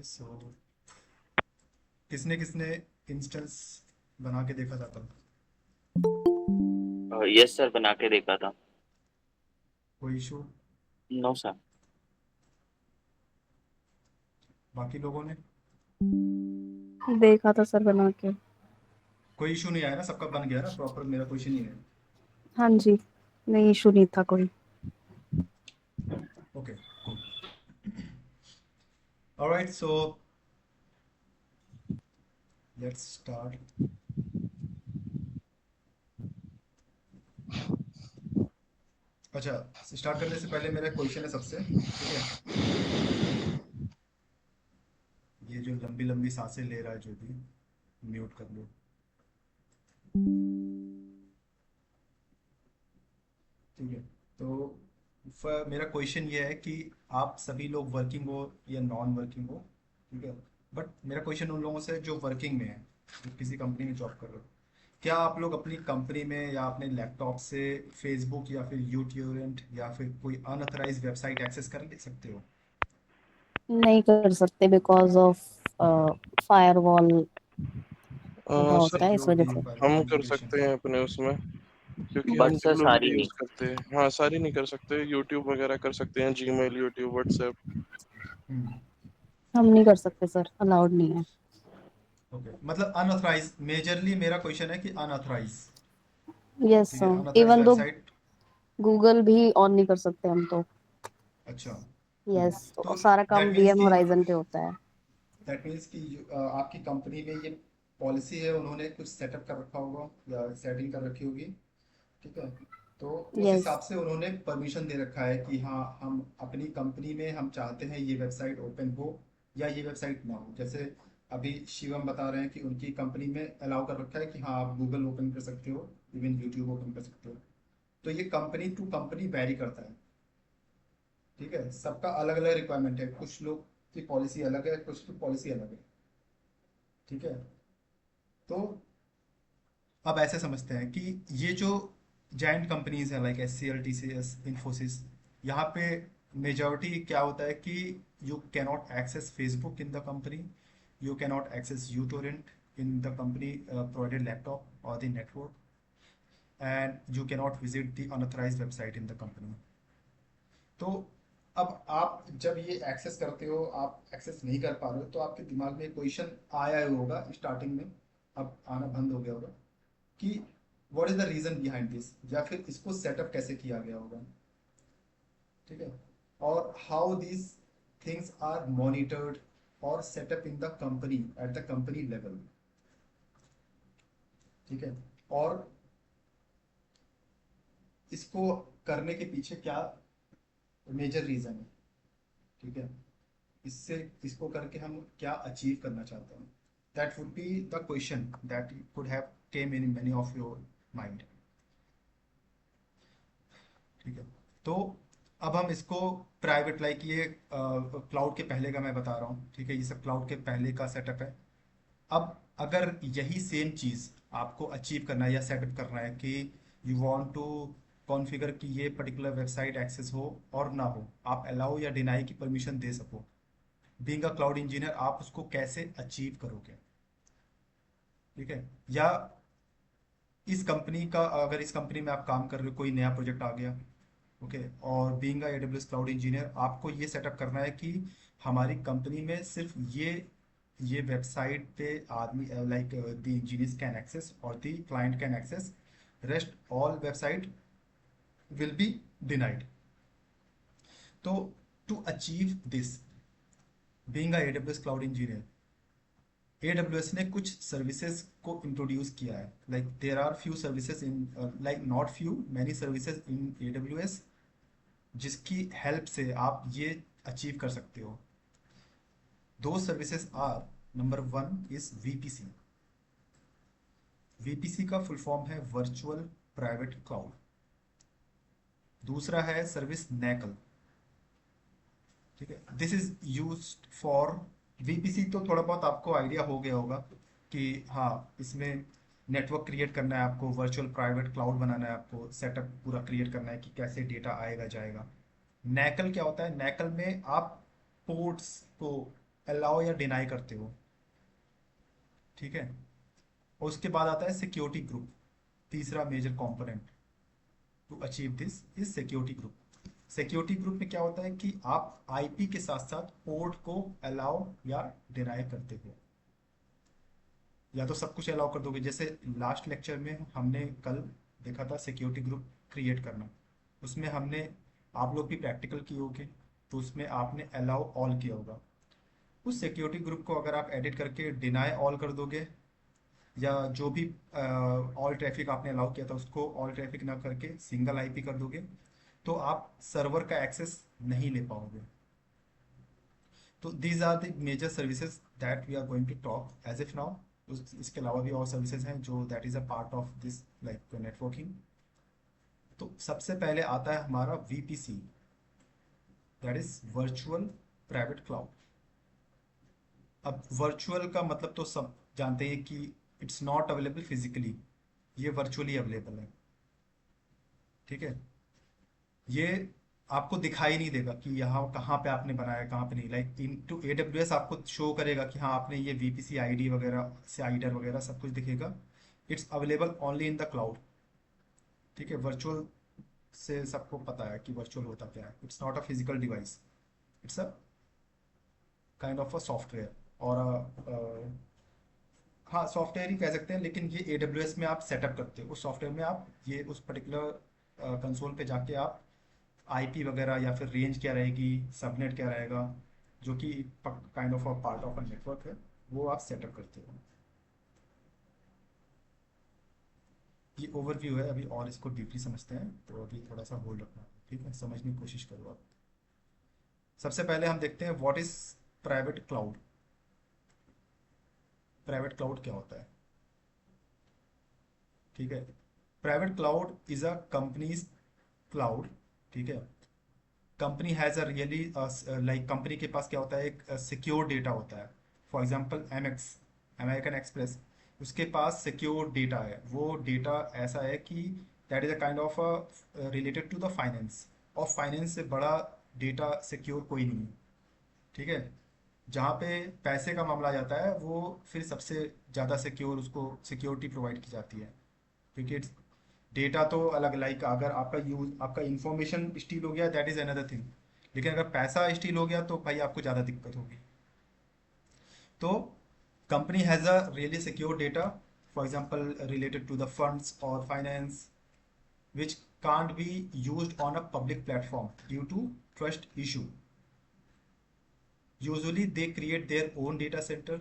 सो किसने किसने इंस्टेंस बना के देखा था तब? यस सर, बना के देखा था। कोई इशू? No sir. बाकी लोगों ने? देखा था सर बना के। कोई इशू नहीं आया ना? सबका बन गया ना प्रॉपर? मेरा क्वेश्चन नहीं है। हाँ जी, नहीं इशू नहीं था कोई। Okay, cool. Alright, so let's start. अच्छा, स्टार्ट करने से पहले मेरा क्वेश्चन है सबसे, ठीक है? ये जो लंबी लंबी सांसें ले रहा है जो भी, म्यूट कर लो। ठीक है। तो मेरा क्वेश्चन ये है कि आप सभी लोग वर्किंग हो या नॉन वर्किंग हो, ठीक है? बट मेरा क्वेश्चन उन लोगों से जो वर्किंग में है, जो किसी कंपनी में जॉब कर रहे हो, क्या आप लोग अपनी कंपनी में या अपने लैपटॉप से फेसबुक या फिर यूट्यूब या फिर कोई अनऑथराइज वेबसाइट एक्सेस कर ले सकते हो? नहीं कर सकते बिकॉज ऑफ फायरवॉल लगा सर होता है, इस वजह सिक्योरिटी से। हम फायरवॉल कर लिमिटेशन। सकते हैं अपने उसमें, क्योंकि हम बट सर डब्ल्यू सारी नहीं। यूज करते हैं। हाँ, सारी नहीं कर सकते। यूट्यूब वगैरह कर सकते हैं, जीमेल, यूट्यूब, व्हाट्सएप। हम्म। हम नहीं कर सकते सर, अलाउड नहीं है। ओके, मतलब अनऑथराइज, मेजरली मेरा क्वेश्चन है कि अनऑथराइज। यस ठीक है, sir, unauthorize even though website. Google भी ऑन नहीं कर सकते हम तो। अच्छा, ठीक है। यस, तो तो सारा काम दैट मीन्स वीएम कि होराइजन पे होता है। आपकी कंपनी में ये पॉलिसी है, उन्होंने कुछ सेटअप कर रखा होगा या सेटिंग कर रखी होगी, ठीक है? तो उस यस। हिसाब से उन्होंने परमिशन दे रखा है कि हाँ, हम अपनी कंपनी में हम चाहते हैं ये वेबसाइट ओपन हो या ये वेबसाइट ना हो। जैसे अभी शिवम बता रहे हैं कि उनकी कंपनी में अलाउ कर रखा है कि हाँ, आप गूगल ओपन कर सकते हो, इवन यूट्यूब ओपन कर सकते हो। तो ये कंपनी टू कंपनी वैरी करता है, ठीक है? सबका अलग अलग रिक्वायरमेंट है, कुछ लोग की पॉलिसी अलग है, कुछ की पॉलिसी अलग है, ठीक है? तो अब ऐसे समझते हैं कि ये जो जायंट कंपनीज हैं like S C L, T C S, Infosys, यहाँ पे मेजॉरिटी क्या होता है कि you cannot access Facebook in the company, you cannot access uTorrent in the company provided laptop और the network, and you cannot visit the unauthorised website in the company. तो अब आप जब ये एक्सेस करते हो, आप एक्सेस नहीं कर पा रहे हो, तो आपके दिमाग में क्वेश्चन आया ही होगा स्टार्टिंग में, अब आना बंद हो गया होगा कि what is the reason behind this, या फिर इसको सेटअप कैसे किया गया होगा, ठीक है? और how these things are monitored और setup in the company at the company level, ठीक है? और इसको करने के पीछे क्या मेजर रीजन है, ठीक है? इससे इसको करके हम क्या अचीव करना चाहते हैं? That would be the question that could have came in many of your mind, ठीक है? तो अब हम इसको प्राइवेट, लाइक ये क्लाउड के पहले का मैं बता रहा हूँ, ठीक है? ये सब क्लाउड के पहले का सेटअप है। अब अगर यही सेम चीज़ आपको अचीव करना है या सेटअप करना है कि यू वांट टू कॉन्फ़िगर कि ये पर्टिकुलर वेबसाइट एक्सेस हो और ना हो, आप अलाउ या डिनाई की परमिशन दे सको, बीइंग अ क्लाउड इंजीनियर आप उसको कैसे अचीव करोगे, ठीक है? या इस कंपनी का, अगर इस कंपनी में आप काम कर रहे हो, कोई नया प्रोजेक्ट आ गया, ओके, और being a AWS cloud engineer आपको ये सेटअप करना है कि हमारी कंपनी में सिर्फ ये वेबसाइट पे आदमी, like the engineers can access और the client can access, rest all website will be denied. तो to achieve this, being a AWS cloud engineer, AWS ने कुछ सर्विसेज को इंट्रोड्यूस किया है, like there are few services in, like not few, many services in AWS, जिसकी help से आप ये अचीव कर सकते हो। दो services are, number one is VPC। VPC का फुल फॉर्म है वर्चुअल प्राइवेट क्लाउड। दूसरा है सर्विस नैकल, ठीक है? This is used for VPC। तो थोड़ा बहुत आपको आइडिया हो गया होगा कि हाँ, इसमें नेटवर्क क्रिएट करना है आपको, वर्चुअल प्राइवेट क्लाउड बनाना है आपको, सेटअप पूरा क्रिएट करना है कि कैसे डेटा आएगा जाएगा। नैकल क्या होता है? नैकल में आप पोर्ट्स को अलाउ या डिनाई करते हो, ठीक है। और उसके बाद आता है सिक्योरिटी ग्रुप, तीसरा major component to achieve this is security group. Security group में क्या होता है कि आप आईपी के साथ साथ पोर्ट को अलाउ या डिनाई करते हो, या तो सब कुछ अलाउ कर दोगे, जैसे लास्ट लेक्चर में हमने कल देखा था सिक्योरिटी ग्रुप क्रिएट करना, उसमें हमने, आप लोग भी प्रैक्टिकल किए होगे, तो उसमें आपने अलाउ ऑल किया होगा। उस सिक्योरिटी ग्रुप को अगर आप एडिट करके डिनाई ऑल कर दोगे, या जो भी ऑल ट्रैफिक आपने अलाउ किया था उसको ऑल ट्रैफिक ना करके सिंगल आईपी कर दोगे, तो आप सर्वर का एक्सेस नहीं ले पाओगे। तो these are the major services that we are going to talk as if now. इसके अलावा भी और सर्विसेज हैं जो that is a part of this like networking. तो सबसे पहले आता है हमारा VPC, that is virtual private cloud. अब वर्चुअल का मतलब तो सब जानते हैं कि इट्स नॉट अवेलेबल फिजिकली, ये वर्चुअली अवेलेबल है, ठीक है। ये आपको दिखाई नहीं देगा कि यहाँ कहाँ पे आपने बनाया, कहाँ पे नहीं, लाइक इन टू AWS आपको शो करेगा कि हाँ आपने ये VPC आईडी वगैरह से आइडर वगैरह सब कुछ दिखेगा। It's available only in the cloud, ठीक है। वर्चुअल से सबको पता है कि वर्चुअल होता क्या है, it's not a physical device, it's a kind of a software, और हाँ सॉफ्टवेयर ही कह सकते हैं, लेकिन ये AWS में आप सेटअप करते हो, उस सॉफ्टवेयर में आप ये उस पर्टिकुलर कंसोल पे जाके आप आईपी वगैरह या फिर रेंज क्या रहेगी, सबनेट क्या रहेगा, जो कि kind of a part of a network है, वो आप सेटअप करते हो। ये ओवरव्यू है अभी, और इसको डीपली समझते हैं, तो अभी थोड़ा सा होल्ड रखना, ठीक है, समझने की कोशिश करो आप। सबसे पहले हम देखते हैं what is private cloud. Private cloud क्या होता है, ठीक है। Private cloud is a companies cloud, ठीक है। Company has a really, like company के पास क्या होता है, एक सिक्योर डेटा होता है। For example MX, American express, उसके पास सिक्योर डेटा है। वो डेटा ऐसा है कि that is a kind of related to the finance, और फाइनेंस से बड़ा डेटा सिक्योर कोई नहीं है, ठीक है। जहाँ पे पैसे का मामला आ जाता है वो फिर सबसे ज़्यादा सिक्योर, उसको सिक्योरिटी प्रोवाइड की जाती है, क्योंकि डेटा तो अलग, लाइक अगर आपका यूज, आपका इंफॉर्मेशन स्टील हो गया दैट इज अनदर थिंग, लेकिन अगर पैसा स्टील हो गया तो भाई आपको ज़्यादा दिक्कत होगी। तो company has a really secure data, for example related to the funds और finance, which can't be used on a public platform due to trust issue. Usually they create their own data center,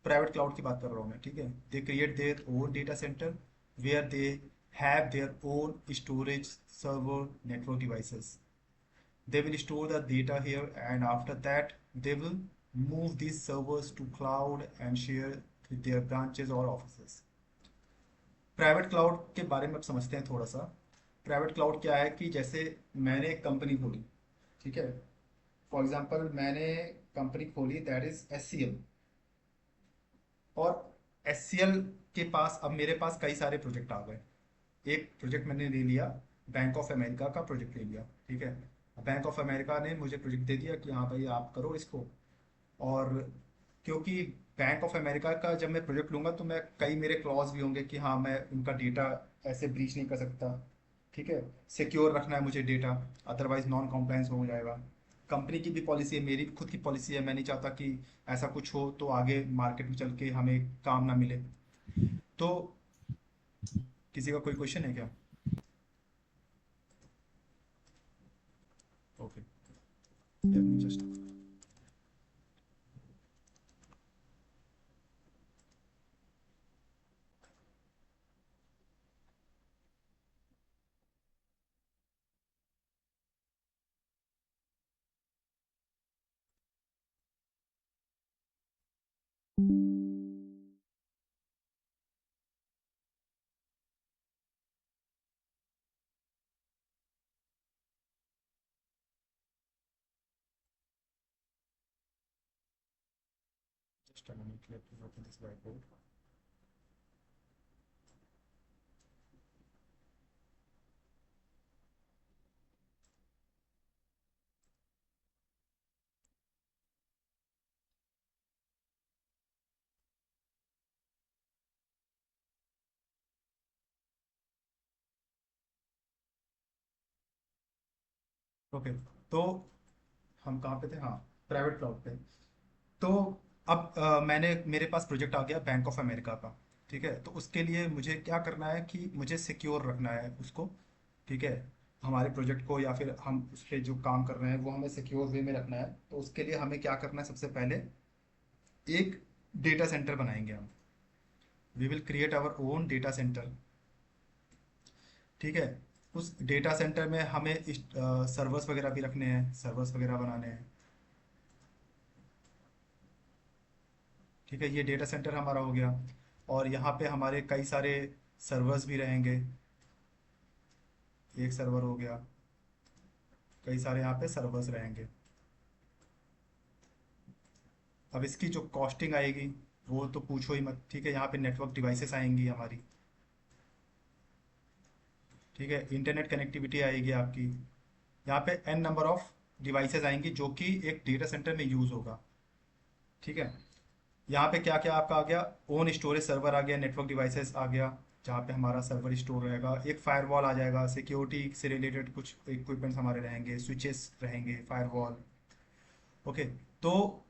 private cloud की बात कर रहा हूँ मैं, ठीक है। They create their own data center where they have their own storage server network devices. They will store the data here, and after that they will move these servers to cloud and share with their branches or offices. Private cloud के बारे में अब समझते हैं थोड़ा सा। Private cloud क्या है कि जैसे मैंने एक कंपनी खोली, ठीक है। फॉर एग्जांपल मैंने कंपनी खोली दैट इज SCL, और SCL के पास अब मेरे पास कई सारे प्रोजेक्ट आ गए। एक प्रोजेक्ट मैंने ले लिया, बैंक ऑफ अमेरिका का प्रोजेक्ट ले लिया, ठीक है। बैंक ऑफ अमेरिका ने मुझे प्रोजेक्ट दे दिया कि हाँ भाई आप करो इसको, और क्योंकि बैंक ऑफ अमेरिका का जब मैं प्रोजेक्ट लूंगा तो मैं, कई मेरे क्लॉज भी होंगे कि हाँ मैं उनका डेटा ऐसे ब्रीच नहीं कर सकता, ठीक है। सिक्योर रखना है मुझे डेटा, अदरवाइज नॉन कॉम्प्लायंस हो जाएगा। कंपनी की भी पॉलिसी है, मेरी भी खुद की पॉलिसी है, मैं नहीं चाहता कि ऐसा कुछ हो तो आगे मार्केट में चल के हमें काम ना मिले। तो किसी का कोई क्वेश्चन है क्या? Okay, let me just, just a minute, let me open this whiteboard. Okay, तो हम कहाँ पे थे? हाँ, प्राइवेट क्लाउड पे। तो अब मैंने मेरे पास प्रोजेक्ट आ गया बैंक ऑफ अमेरिका का। ठीक है, तो उसके लिए मुझे क्या करना है कि मुझे सिक्योर रखना है उसको। ठीक है, हमारे प्रोजेक्ट को या फिर हम उस पर जो काम कर रहे हैं वो हमें सिक्योर वे में रखना है। तो उसके लिए हमें क्या करना है? सबसे पहले एक डेटा सेंटर बनाएंगे हम। We will create our own data center. ठीक है, उस डेटा सेंटर में हमें सर्वर्स वगैरह भी रखने हैं, सर्वर्स वगैरह बनाने हैं। ठीक है, ये डेटा सेंटर हमारा हो गया। और यहाँ पे हमारे कई सारे सर्वर्स भी रहेंगे। एक सर्वर हो गया, कई सारे यहाँ पे सर्वर्स रहेंगे। अब इसकी जो कॉस्टिंग आएगी वो तो पूछो ही मत। ठीक है, यहाँ पे नेटवर्क डिवाइसेस आएंगी हमारी। ठीक है, इंटरनेट कनेक्टिविटी आएगी आपकी। यहाँ पे एन नंबर ऑफ डिवाइसेस आएंगी जो कि एक डेटा सेंटर में यूज़ होगा। ठीक है, यहाँ पे क्या क्या आपका आ गया? ओन स्टोरेज सर्वर आ गया, नेटवर्क डिवाइसेस आ गया जहाँ पे हमारा सर्वर स्टोर रहेगा, एक फायरवॉल आ जाएगा, सिक्योरिटी से रिलेटेड कुछ इक्विपमेंट्स हमारे रहेंगे, स्विचेस रहेंगे, फायरवॉल। ओके, तो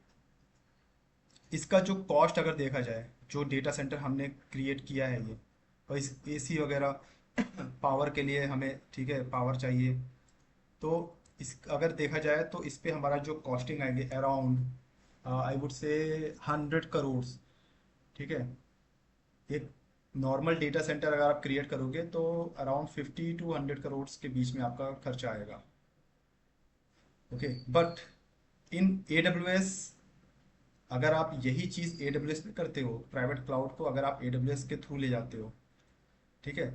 इसका जो कॉस्ट अगर देखा जाए, जो डेटा सेंटर हमने क्रिएट किया है ये, और इस एसी वगैरह पावर के लिए हमें, ठीक है, पावर चाहिए। तो इस अगर देखा जाए तो इस पे हमारा जो कॉस्टिंग आएगी around, I would say 100 crore. ठीक है, एक नॉर्मल डेटा सेंटर अगर आप क्रिएट करोगे तो अराउंड 50 to 100 करोड़ के बीच में आपका खर्चा आएगा। Okay, but in A W S, अगर आप यही चीज़ ए डब्ल्यू एस में करते हो, प्राइवेट क्लाउड को अगर आप ए डब्ल्यू एस के थ्रू ले जाते हो, ठीक है,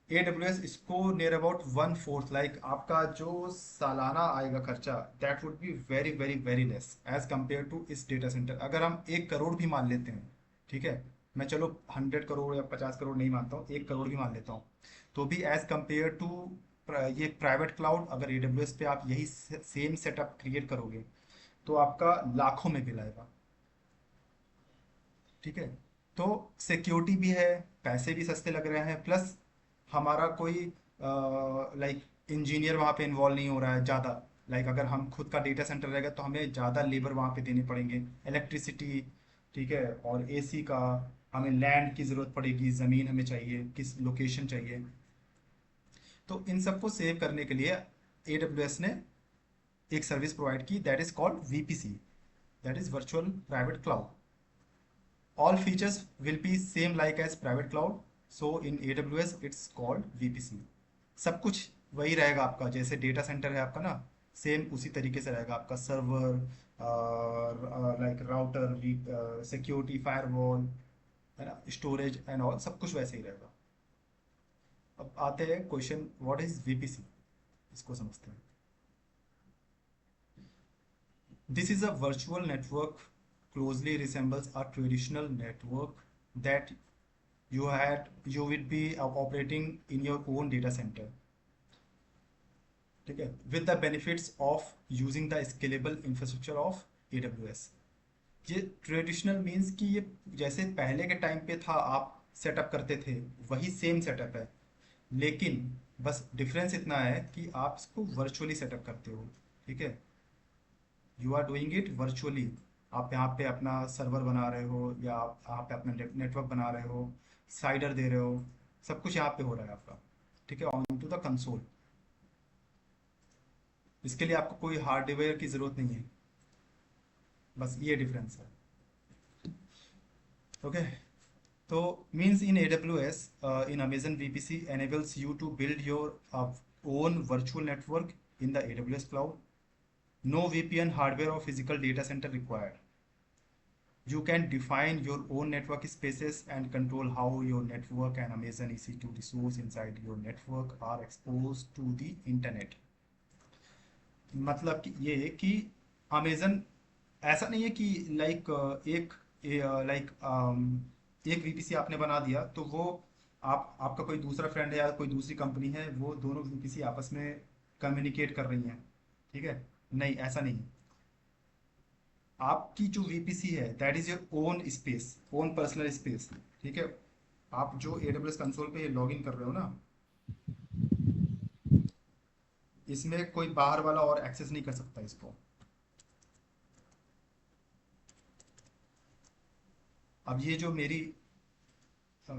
ए डब्ल्यू एस इसको नियर अबाउट 1/4, लाइक आपका जो सालाना आएगा खर्चा, that would be very very very less as compare to इस डेटा सेंटर। अगर हम 1 करोड़ भी मान लेते हैं, ठीक है, मैं चलो 100 करोड़ या 50 करोड़ नहीं मानता हूँ, 1 करोड़ भी मान लेता हूँ, तो भी एज कम्पेयर टू ये प्राइवेट क्लाउड, अगर ए डब्ल्यू एस पे आप यही सेम सेटअप क्रिएट करोगे तो आपका लाखों में बिल आएगा। ठीक है, तो सिक्योरिटी भी है, पैसे भी सस्ते लग रहे हैं, प्लस हमारा कोई लाइक इंजीनियर वहाँ पे इन्वॉल्व नहीं हो रहा है ज़्यादा। लाइक अगर हम खुद का डेटा सेंटर रहेगा तो हमें ज़्यादा लेबर वहाँ पे देने पड़ेंगे, इलेक्ट्रिसिटी, ठीक है, और एसी का, हमें लैंड की ज़रूरत पड़ेगी, ज़मीन हमें चाहिए, किस लोकेशन चाहिए। तो इन सबको सेव करने के लिए ए डब्ल्यू एस ने एक सर्विस प्रोवाइड की, that is called VPC, that is virtual private cloud. All features will be same like as private cloud. So in AWS it's called VPC. सब कुछ वही रहेगा आपका, जैसे डेटा सेंटर है आपका ना, सेम उसी तरीके से रहेगा आपका server, like router, security, firewall, है ना, स्टोरेज एंड ऑल, सब कुछ वैसे ही रहेगा। अब आते हैं क्वेश्चन, व्हाट इज वीपीसी, इसको समझते हैं। This is a virtual network closely resembles a traditional network that you will be operating in your own data center. ठीक है, with the benefits of using the scalable infrastructure of AWS। ये traditional means कि ये जैसे पहले के time पे था आप सेटअप करते थे, वही सेम सेटअप है, लेकिन बस डिफरेंस इतना है कि आप इसको वर्चुअली सेटअप करते हो। ठीक है, you are doing it virtually. आप यहाँ पे अपना सर्वर बना रहे हो या आप यहाँ पे अपना नेटवर्क बना रहे हो, साइडर दे रहे हो, सब कुछ यहाँ पे हो रहा है आपका। ठीक है, ऑन टू द कंसोल। इसके लिए आपको कोई हार्डवेयर की ज़रूरत नहीं है, बस ये डिफरेंस है। ओके, तो means in AWS, in Amazon VPC enables you to build your own virtual network in the AWS cloud. No VPN hardware or physical data center required. You can define your own network spaces and control how your network and Amazon EC2 resource inside your network are exposed to the internet. मतलब कि ये है कि Amazon ऐसा नहीं है कि like एक लाइक एक वीपीसी आपने बना दिया तो वो आप आपका कोई दूसरा फ्रेंड है या कोई दूसरी कंपनी है, वो दोनों वीपीसी आपस में कम्युनिकेट कर रही हैं। ठीक है, नहीं, ऐसा नहीं। आपकी जो वीपीसी है that is your own space, own personal space. ठीक है, आप जो AWS कंसोल पे लॉग इन कर रहे हो ना, इसमें कोई बाहर वाला और एक्सेस नहीं कर सकता इसको। अब ये जो मेरी अ,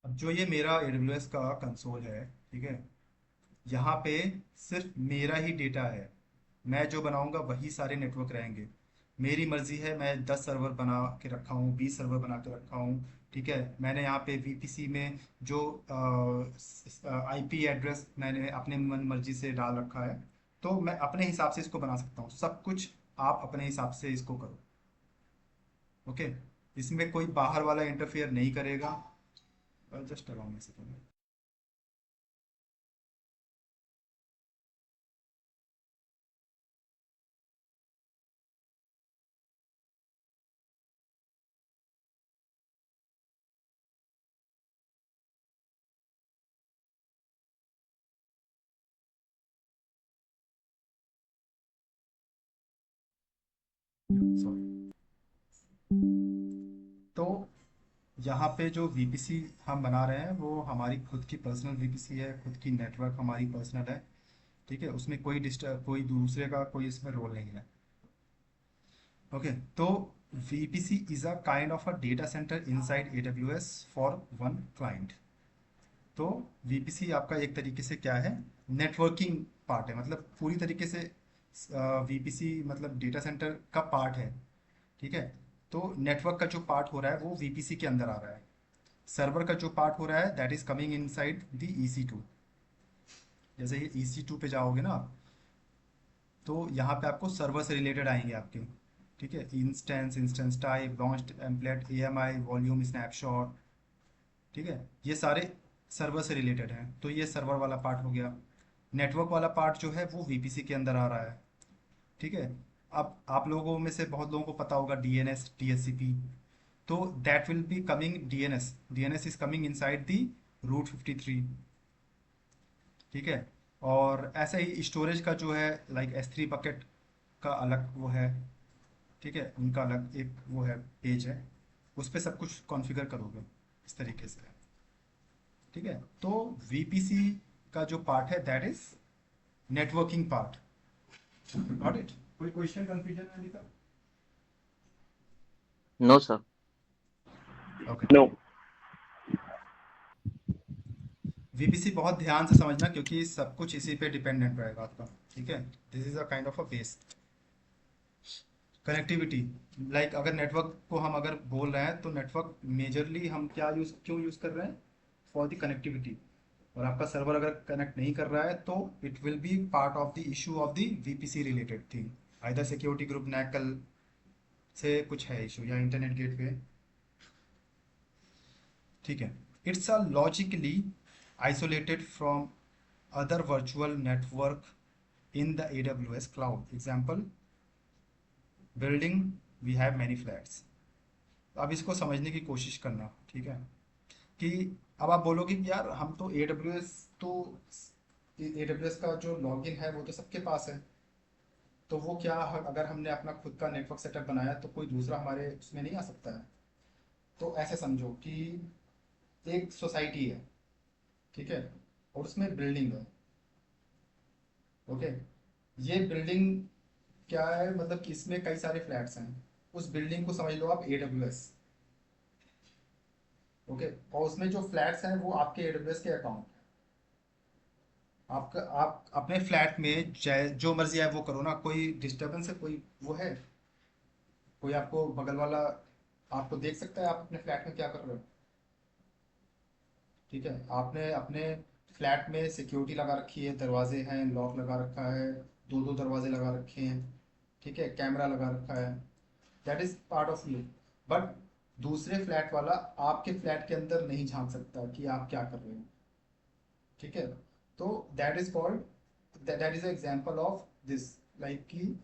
अब जो ये मेरा AWS का कंसोल है, ठीक है, यहाँ पे सिर्फ मेरा ही डेटा है। मैं जो बनाऊंगा वही सारे नेटवर्क रहेंगे। मेरी मर्जी है, मैं 10 सर्वर बना के रखा हूँ, 20 सर्वर बना के रखा हूँ। ठीक है, मैंने यहाँ पे VPC में जो IP एड्रेस मैंने अपने मन मर्जी से डाल रखा है, तो मैं अपने हिसाब से इसको बना सकता हूँ। सब कुछ आप अपने हिसाब से इसको करो। ओके, इसमें कोई बाहर वाला इंटरफेयर नहीं करेगा। Just allow me second. Sorry. तो यहाँ पे जो VPC हम बना रहे हैं वो हमारी खुद की पर्सनल VPC है, खुद की नेटवर्क हमारी पर्सनल है। ठीक है, उसमें कोई डिस्टर्ब, कोई दूसरे का कोई इसमें रोल नहीं है। ओके, तो VPC is a kind of a data centre inside AWS for one client. तो VPC आपका एक तरीके से क्या है, नेटवर्किंग पार्ट है, मतलब पूरी तरीके से VPC मतलब डेटा सेंटर का पार्ट है। ठीक है, तो नेटवर्क का जो पार्ट हो रहा है वो VPC के अंदर आ रहा है। सर्वर का जो पार्ट हो रहा है that is coming inside the EC2। जैसे ये EC2 पे जाओगे ना, तो यहाँ पे आपको सर्वर से रिलेटेड आएंगे आपके। ठीक है, instance type, launch template, AMI, volume, snapshot. ठीक है, ये सारे सर्वर से रिलेटेड हैं, तो ये सर्वर वाला पार्ट हो गया। नेटवर्क वाला पार्ट जो है वो VPC के अंदर आ रहा है। ठीक है, अब आप लोगों में से बहुत लोगों को पता होगा DNS, DHCP। तो that will be coming, DNS is coming inside the route 53। ठीक है, और ऐसे ही स्टोरेज का जो है लाइक S3 बकेट का अलग वो है। ठीक है, उनका अलग एक वो है, पेज है, उस पर सब कुछ कॉन्फ़िगर करोगे इस तरीके से। ठीक है, तो VPC का जो पार्ट है that is networking part. Got it? कोई क्वेश्चन, कंफ्यूजन है अभी तक? No sir. Okay, no. VPC बहुत ध्यान से समझना क्योंकि सब कुछ इसी पे डिपेंडेंट रहेगा आपका। ठीक है, this is a kind of a base. Connectivity, like अगर नेटवर्क को हम अगर बोल रहे हैं तो नेटवर्क मेजरली हम क्या यूज क्यों यूज कर रहे हैं, फॉर द कनेक्टिविटी। और आपका सर्वर अगर कनेक्ट नहीं कर रहा है तो it will be part of the issue of the VPC related thing. Either security group NACL से कुछ है इशू, या इंटरनेट गेटवे। ठीक है, it's a logically isolated from other virtual network in the AWS cloud. Example, building, we have many flats. अब इसको समझने की कोशिश करना। ठीक है, कि अब आप बोलोगे कि यार हम तो AWS का जो लॉगिन है वो तो सबके पास है, तो वो क्या, अगर हमने अपना खुद का नेटवर्क सेटअप बनाया तो कोई दूसरा हमारे उसमें नहीं आ सकता है? तो ऐसे समझो कि एक सोसाइटी है, ठीक है, और उसमें बिल्डिंग है। ओके, ये बिल्डिंग क्या है, मतलब कि इसमें कई सारे फ्लैट्स हैं। उस बिल्डिंग को समझ लो आप AWS। ओके, और उसमें जो फ्लैट्स हैं वो आपके AWS के अकाउंट। आपका, आप अपने फ्लैट में जो मर्जी है वो करो ना, कोई डिस्टरबेंस है, कोई वो है, कोई आपको बगल वाला आपको देख सकता है आप अपने फ्लैट में क्या कर रहे हो? ठीक है, आपने अपने फ्लैट में सिक्योरिटी लगा रखी है, दरवाजे हैं, लॉक लगा रखा है, दो दो दरवाजे लगा रखे हैं। ठीक है, कैमरा लगा रखा है, that is part of you. But दूसरे फ्लैट वाला आपके फ्लैट के अंदर नहीं झांक सकता कि आप क्या कर रहे हो। ठीक है, तो that is called, that is example of this, like कि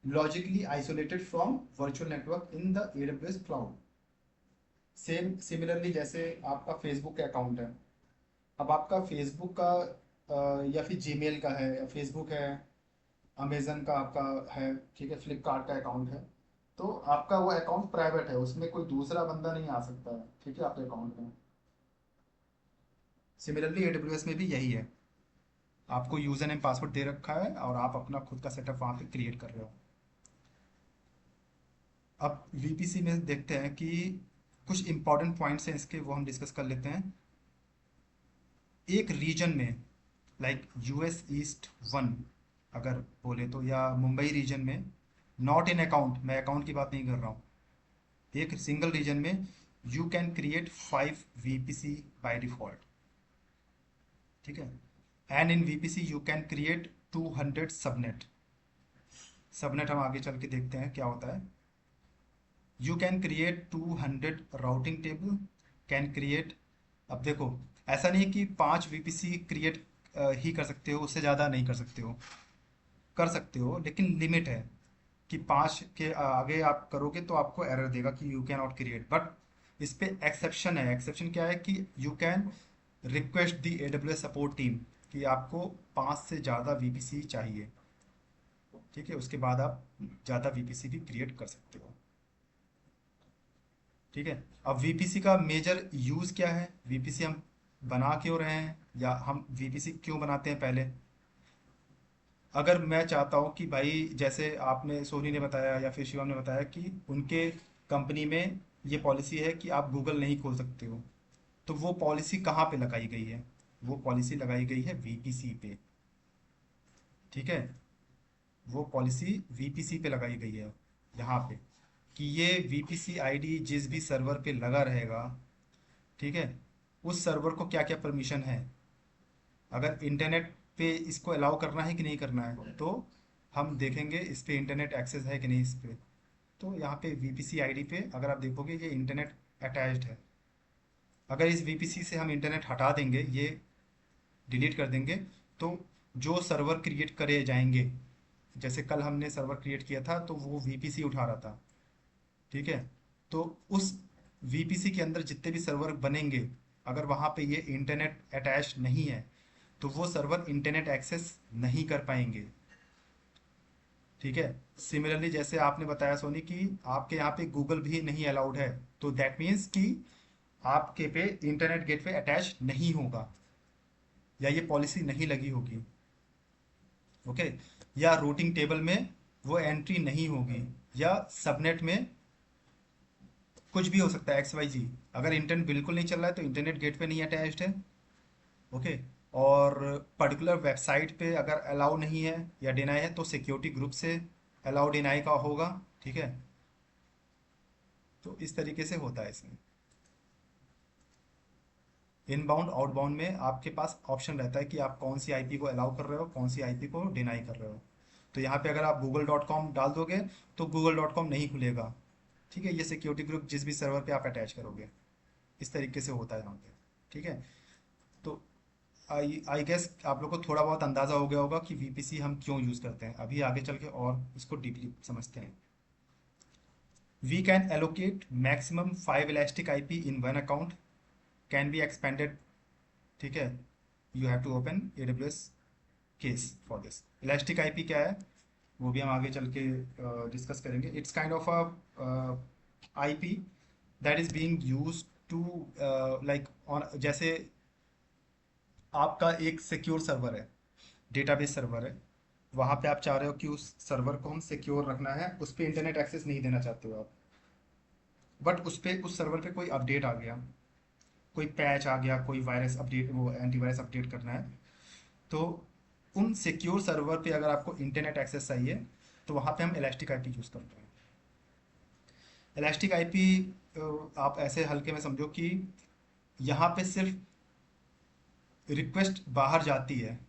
logically isolated from virtual network in the AWS cloud. Same similarly जैसे आपका फेसबुक का अकाउंट है। अब आपका फेसबुक का या फिर जीमेल का है, या फेसबुक है, अमेजन का आपका है, ठीक है, फ्लिपकार्ट का अकाउंट है, तो आपका वो अकाउंट प्राइवेट है, उसमें कोई दूसरा बंदा नहीं आ सकता है, ठीक है, आपके अकाउंट में। सिमिलरली एडब्ल्यूएस में भी यही है, आपको यूज़र नेम पासवर्ड दे रखा है और आप अपना खुद का सेटअप वहाँ पे क्रिएट कर रहे हो। अब वीपीसी में देखते हैं कि कुछ इंपॉर्टेंट पॉइंट्स हैं इसके, वो हम डिस्कस कर लेते हैं। एक रीजन में लाइक यूएस ईस्ट वन अगर बोले तो, या मुंबई रीजन में, नॉट इन अकाउंट, मैं अकाउंट की बात नहीं कर रहा हूँ, एक सिंगल रीजन में you can create 5 VPC by default, ठीक है। And in VPC you can create 200 subnet. Subnet हम आगे चल के देखते हैं क्या होता है। You can create 200 routing table, can create, अब देखो ऐसा नहीं है कि 5 वीपीसी क्रिएट ही कर सकते हो, उससे ज़्यादा नहीं कर सकते हो, कर सकते हो, लेकिन लिमिट है कि 5 के आगे आप करोगे तो आपको एरर देगा कि you can not create. But इस पे एक्सेप्शन है। एक्सेप्शन क्या है कि you can request the AWS support team कि आपको 5 से ज़्यादा वीपीसी चाहिए, ठीक है, उसके बाद आप ज़्यादा वीपीसी भी क्रिएट कर सकते हो, ठीक है। अब वीपीसी का मेजर यूज़ क्या है, वीपीसी हम बना क्यों रहे हैं, या हम वीपीसी क्यों बनाते हैं पहले। अगर मैं चाहता हूँ कि भाई, जैसे आपने, सोनी ने बताया या फिर शिवम ने बताया कि उनके कंपनी में ये पॉलिसी है कि आप गूगल नहीं खोल सकते हो, तो वो पॉलिसी कहाँ पे लगाई गई है, वो पॉलिसी लगाई गई है वीपीसी पे, ठीक है। वो पॉलिसी वीपीसी पे लगाई गई है यहाँ पे, कि ये वीपीसी आईडी जिस भी सर्वर पे लगा रहेगा, ठीक है, उस सर्वर को क्या क्या परमिशन है, अगर इंटरनेट पे इसको अलाउ करना है कि नहीं करना है, तो हम देखेंगे इस पे इंटरनेट एक्सेस है कि नहीं इस पे। तो यहाँ पे वीपीसी आईडी पे अगर आप देखोगे ये इंटरनेट अटैच्ड है। अगर इस वीपीसी से हम इंटरनेट हटा देंगे, ये डिलीट कर देंगे, तो जो सर्वर क्रिएट करे जाएंगे, जैसे कल हमने सर्वर क्रिएट किया था तो वो वीपीसी उठा रहा था, ठीक है, तो उस वीपीसी के अंदर जितने भी सर्वर बनेंगे, अगर वहाँ पे ये इंटरनेट अटैच नहीं है तो वो सर्वर इंटरनेट एक्सेस नहीं कर पाएंगे, ठीक है। सिमिलरली जैसे आपने बताया सोनी कि आपके यहाँ पे गूगल भी नहीं अलाउड है, तो दैट मीन्स कि आपके पे इंटरनेट गेटवे अटैच नहीं होगा, या ये पॉलिसी नहीं लगी होगी, ओके। या रूटिंग टेबल में वो एंट्री नहीं होगी, या सबनेट में कुछ भी हो सकता है, एक्स वाई जी। अगर इंटरनेट बिल्कुल नहीं चल रहा है तो इंटरनेट गेटवे नहीं अटैच्ड है, ओके। और पर्टिकुलर वेबसाइट पे अगर अलाउ नहीं है या डिनाई है तो सिक्योरिटी ग्रुप से अलाउ डिनाई का होगा, ठीक है। तो इस तरीके से होता है इसमें। इनबाउंड आउटबाउंड में आपके पास ऑप्शन रहता है कि आप कौन सी आईपी को अलाउ कर रहे हो, कौन सी आईपी को डिनाई कर रहे हो। तो यहाँ पे अगर आप google.com डाल दोगे तो google.com नहीं खुलेगा, ठीक है, ये सिक्योरिटी ग्रुप जिस भी सर्वर पे आप अटैच करोगे, इस तरीके से होता है यहाँ पे, ठीक है। तो आई गेस आप लोग को थोड़ा बहुत अंदाज़ा हो गया होगा कि वीपीसी हम क्यों यूज़ करते हैं। अभी आगे चल के और इसको डीपली समझते हैं। We can allocate maximum 5 elastic IP in one account, can be expanded, ठीक है। You have to open AWS case for this. Elastic IP क्या है वो भी हम आगे चल के डिस्कस करेंगे। It's kind of a IP that is being used to like on, जैसे आपका एक सिक्योर सर्वर है, डेटाबेस सर्वर है, वहाँ पे आप चाह रहे हो कि उस सर्वर को हम सिक्योर रखना है, उस पर इंटरनेट एक्सेस नहीं देना चाहते हो आप, बट उस पे, उस सर्वर पे कोई अपडेट आ गया, कोई पैच आ गया, कोई वायरस अपडेट, वो एंटीवायरस अपडेट करना है, तो उन सिक्योर सर्वर पे अगर आपको इंटरनेट एक्सेस चाहिए तो वहाँ पे हम इलास्टिक आईपी यूज़ करते हैं। इलास्टिक आईपी आप ऐसे हल्के में समझो कि यहाँ पे सिर्फ रिक्वेस्ट बाहर जाती है,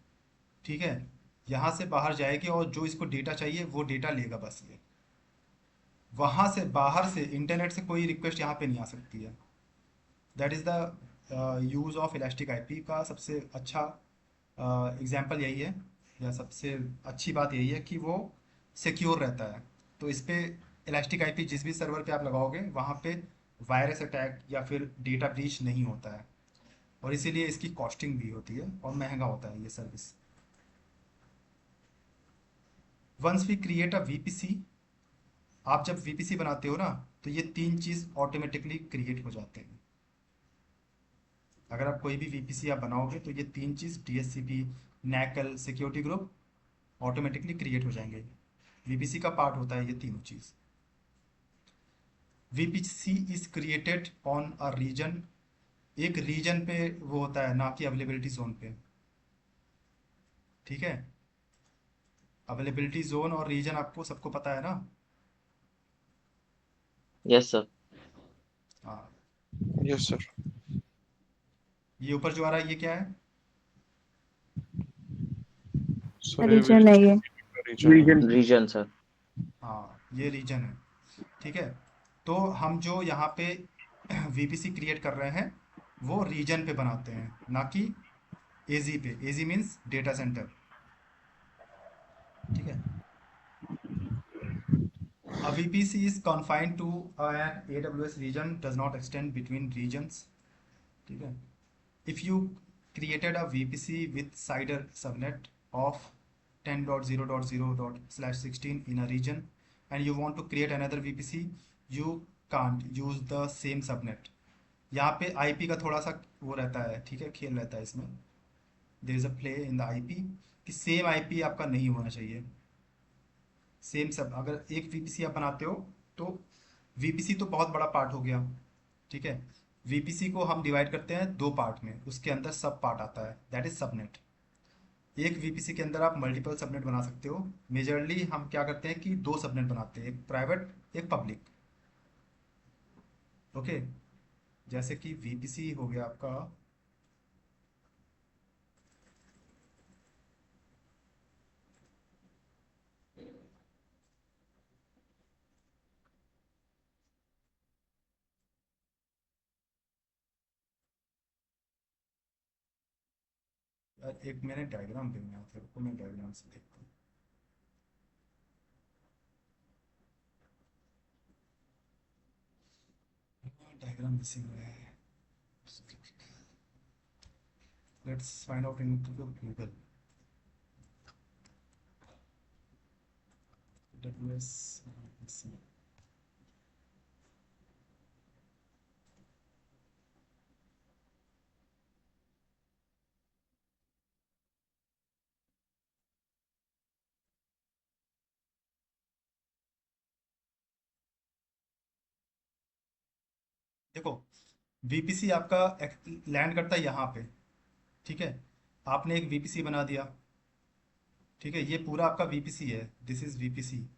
ठीक है, यहाँ से बाहर जाएगी और जो इसको डेटा चाहिए वो डेटा लेगा बस। ये वहाँ से बाहर से इंटरनेट से कोई रिक्वेस्ट यहाँ पे नहीं आ सकती है। That is the use of elastic IP का सबसे अच्छा एग्जाम्पल यही है, या सबसे अच्छी बात यही है कि वो सिक्योर रहता है। तो इस पे इलास्टिक आईपी जिस भी सर्वर पे आप लगाओगे वहाँ पे वायरस अटैक या फिर डेटा ब्रीच नहीं होता है, और इसीलिए इसकी कॉस्टिंग भी होती है और महंगा होता है ये service. Once we create a VPC, आप जब वीपीसी बनाते हो ना, तो ये तीन चीज ऑटोमेटिकली क्रिएट हो जाते हैं। अगर आप कोई भी वीपीसी आप बनाओगे तो ये तीन चीज DHCP, NACL, security group automatically create हो जाएंगे। वीपीसी का पार्ट होता है ये तीनों चीज। VPC is created on a region, एक रीजन पे वो होता है, ना कि अवेलेबिलिटी जोन पे। ठीक है, अवेलेबिलिटी जोन और रीजन आपको सबको पता है ना। Yes sir. हाँ, यस सर। ये ऊपर जो आ रहा है ये क्या है? सर ये रीजन है ये। रीजन है। Region sir. हाँ, ये रीजन है। ठीक है, तो हम जो यहाँ पे वीपीसी क्रिएट कर रहे हैं वो रीजन पे बनाते हैं, ना कि एजी पे। एजी मीन्स डेटा सेंटर। ठीक है, a VPC is confined to an AWS region, does not extend between regions. ठीक है, if you created a VPC with CIDR subnet of 10.0.0/16 in a region and you want to create another VPC, you can't use the same subnet. यहाँ पे IP का थोड़ा सा वो रहता है, ठीक है, खेल रहता है इसमें। There is a play in the IP कि सेम आईपी आपका नहीं होना चाहिए। सेम सब, अगर एक वीपीसी आप बनाते हो तो वीपीसी तो बहुत बड़ा पार्ट हो गया। ठीक है, वीपीसी को हम डिवाइड करते हैं दो पार्ट में, उसके अंदर सब पार्ट आता है, दैट इज सबनेट। एक वीपीसी के अंदर आप मल्टीपल सबनेट बना सकते हो। मेजरली हम क्या करते हैं कि दो सबनेट बनाते हैं, एक प्राइवेट एक पब्लिक। ओके, जैसे कि वीपीसी हो गया आपका, यार एक मैंने डायग्राम देना था, रुको मैं डायग्राम से देखता हूँ। डायग्राम मिसिंग है। Let's find out in Google. AWS missing। देखो, वीपीसी आपका लैंड करता है यहाँ पे। ठीक है, आपने एक वीपीसी बना दिया। ठीक है, ये पूरा आपका वीपीसी है, दिस इज वीपीसी।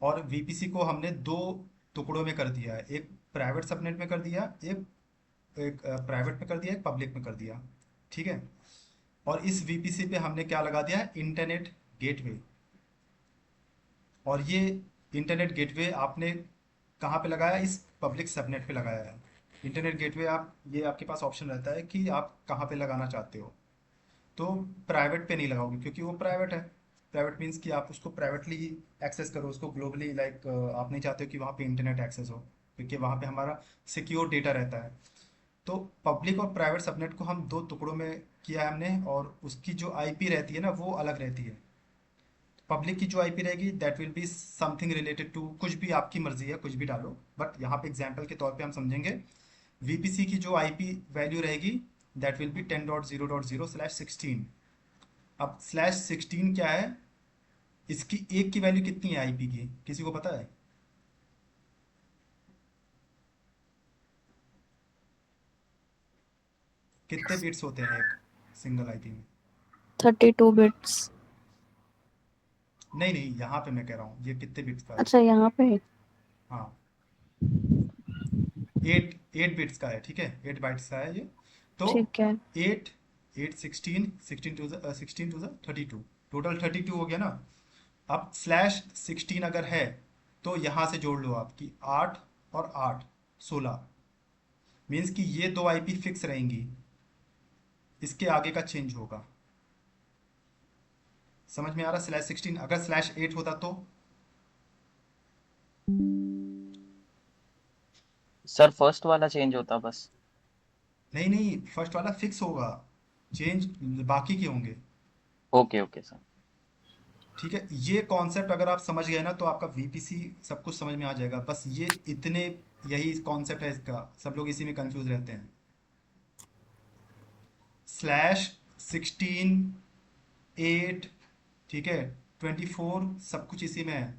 और वीपीसी को हमने दो टुकड़ों में कर दिया है, एक प्राइवेट सबनेट में कर दिया, एक एक प्राइवेट में कर दिया, एक पब्लिक में कर दिया। ठीक है, और इस वीपीसी पे हमने क्या लगा दिया है, इंटरनेट गेटवे। और ये इंटरनेट गेटवे आपने कहाँ पे लगाया, इस पब्लिक सबनेट पे लगाया है। इंटरनेट गेटवे आप, ये आपके पास ऑप्शन रहता है कि आप कहाँ पे लगाना चाहते हो। तो प्राइवेट पे नहीं लगाओगे क्योंकि वो प्राइवेट है। प्राइवेट मीन्स कि आप उसको प्राइवेटली ही एक्सेस करो, उसको ग्लोबली, लाइक आप नहीं चाहते हो कि वहाँ पे इंटरनेट एक्सेस हो, क्योंकि वहाँ पे हमारा सिक्योर डेटा रहता है। तो पब्लिक और प्राइवेट सबनेट को हम दो टुकड़ों में किया है हमने, और उसकी जो आईपी रहती है ना वो अलग रहती है। पब्लिक की जो आईपी रहेगी that will be something related to, कुछ भी आपकी मर्जी है, कुछ भी डालो, बट यहाँ पे एग्जाम्पल के तौर पे हम समझेंगे। वीपीसी की जो आईपी वैल्यू रहेगी दैट विल बी 10.0.0/16। अब /16 क्या है, इसकी एक की वैल्यू कितनी है आईपी की, किसी को पता है? कितने बिट्स होते हैं एक सिंगल आईपी में? 32 बिट्स। नहीं नहीं, यहाँ पे मैं कह रहा हूँ ये कितने बिट्स का है। अच्छा यहाँ पे। हाँ, 8 बिट्स का है। ठीक है, 8 बाइट्स का है ये। तो ठीक है। 8 8 16 16 टू ज़ 32, टोटल 32 हो गया ना। अब /16 अगर है तो यहाँ से जोड़ लो आप कि 8 और 8 16, मीन्स कि ये दो आईपी फिक्स रहेंगी, इसके आगे का चेंज होगा। समझ में आ रहा? /16 अगर /8 होता तो सर फर्स्ट वाला चेंज होता बस। नहीं नहीं, फर्स्ट वाला फिक्स होगा, चेंज बाकी के होंगे। Okay okay sir. ठीक है, ये कॉन्सेप्ट अगर आप समझ गए ना तो आपका वीपीसी सब कुछ समझ में आ जाएगा। बस ये इतने, यही कॉन्सेप्ट है इसका, सब लोग इसी में कंफ्यूज रहते हैं। स्लैश 16, 8, ठीक है, 24, सब कुछ इसी में है।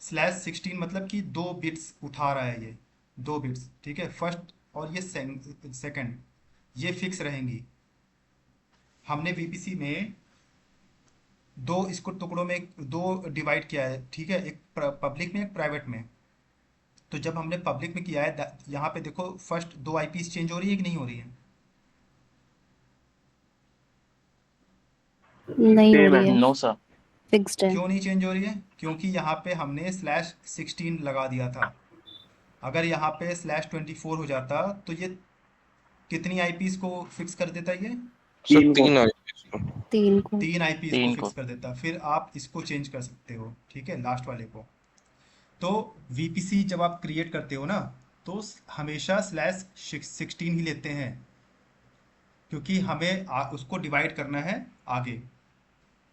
स्लैश 16 मतलब कि 2 बिट्स उठा रहा है ये, 2 बिट्स, ठीक है। फर्स्ट और ये सेकंड, ये फिक्स रहेंगी। हमने वीपीसी में दो इसको टुकड़ों में दो डिवाइड किया है, ठीक है, एक पब्लिक में एक प्राइवेट में। तो जब हमने पब्लिक में किया है, यहाँ पे देखो फर्स्ट 2 आईपीस चेंज हो रही है कि नहीं हो रही है? नहीं हो सेम है। रही है, नो सर। फिक्स्ड है। क्यों नहीं चेंज हो रही है? क्योंकि यहाँ पे हमने स्लैश 16 लगा दिया था। अगर यहाँ पे स्लैश 24 हो जाता तो ये कितनी आईपीस को फिक्स कर देता ये? सर 3 को। 3 आए इसको। 3 को। 3 आईपीस को 3 फिक्स को। कर देता। फिर आप इसको चेंज कर सकते हो, ठीक है, लास्ट वाले को। तो वीपीसी जब आप क्रिएट करते हो ना, तो हमेशा स्लैश 16 ही लेते हैं, क्योंकि हमें उसको डिवाइड करना है आगे,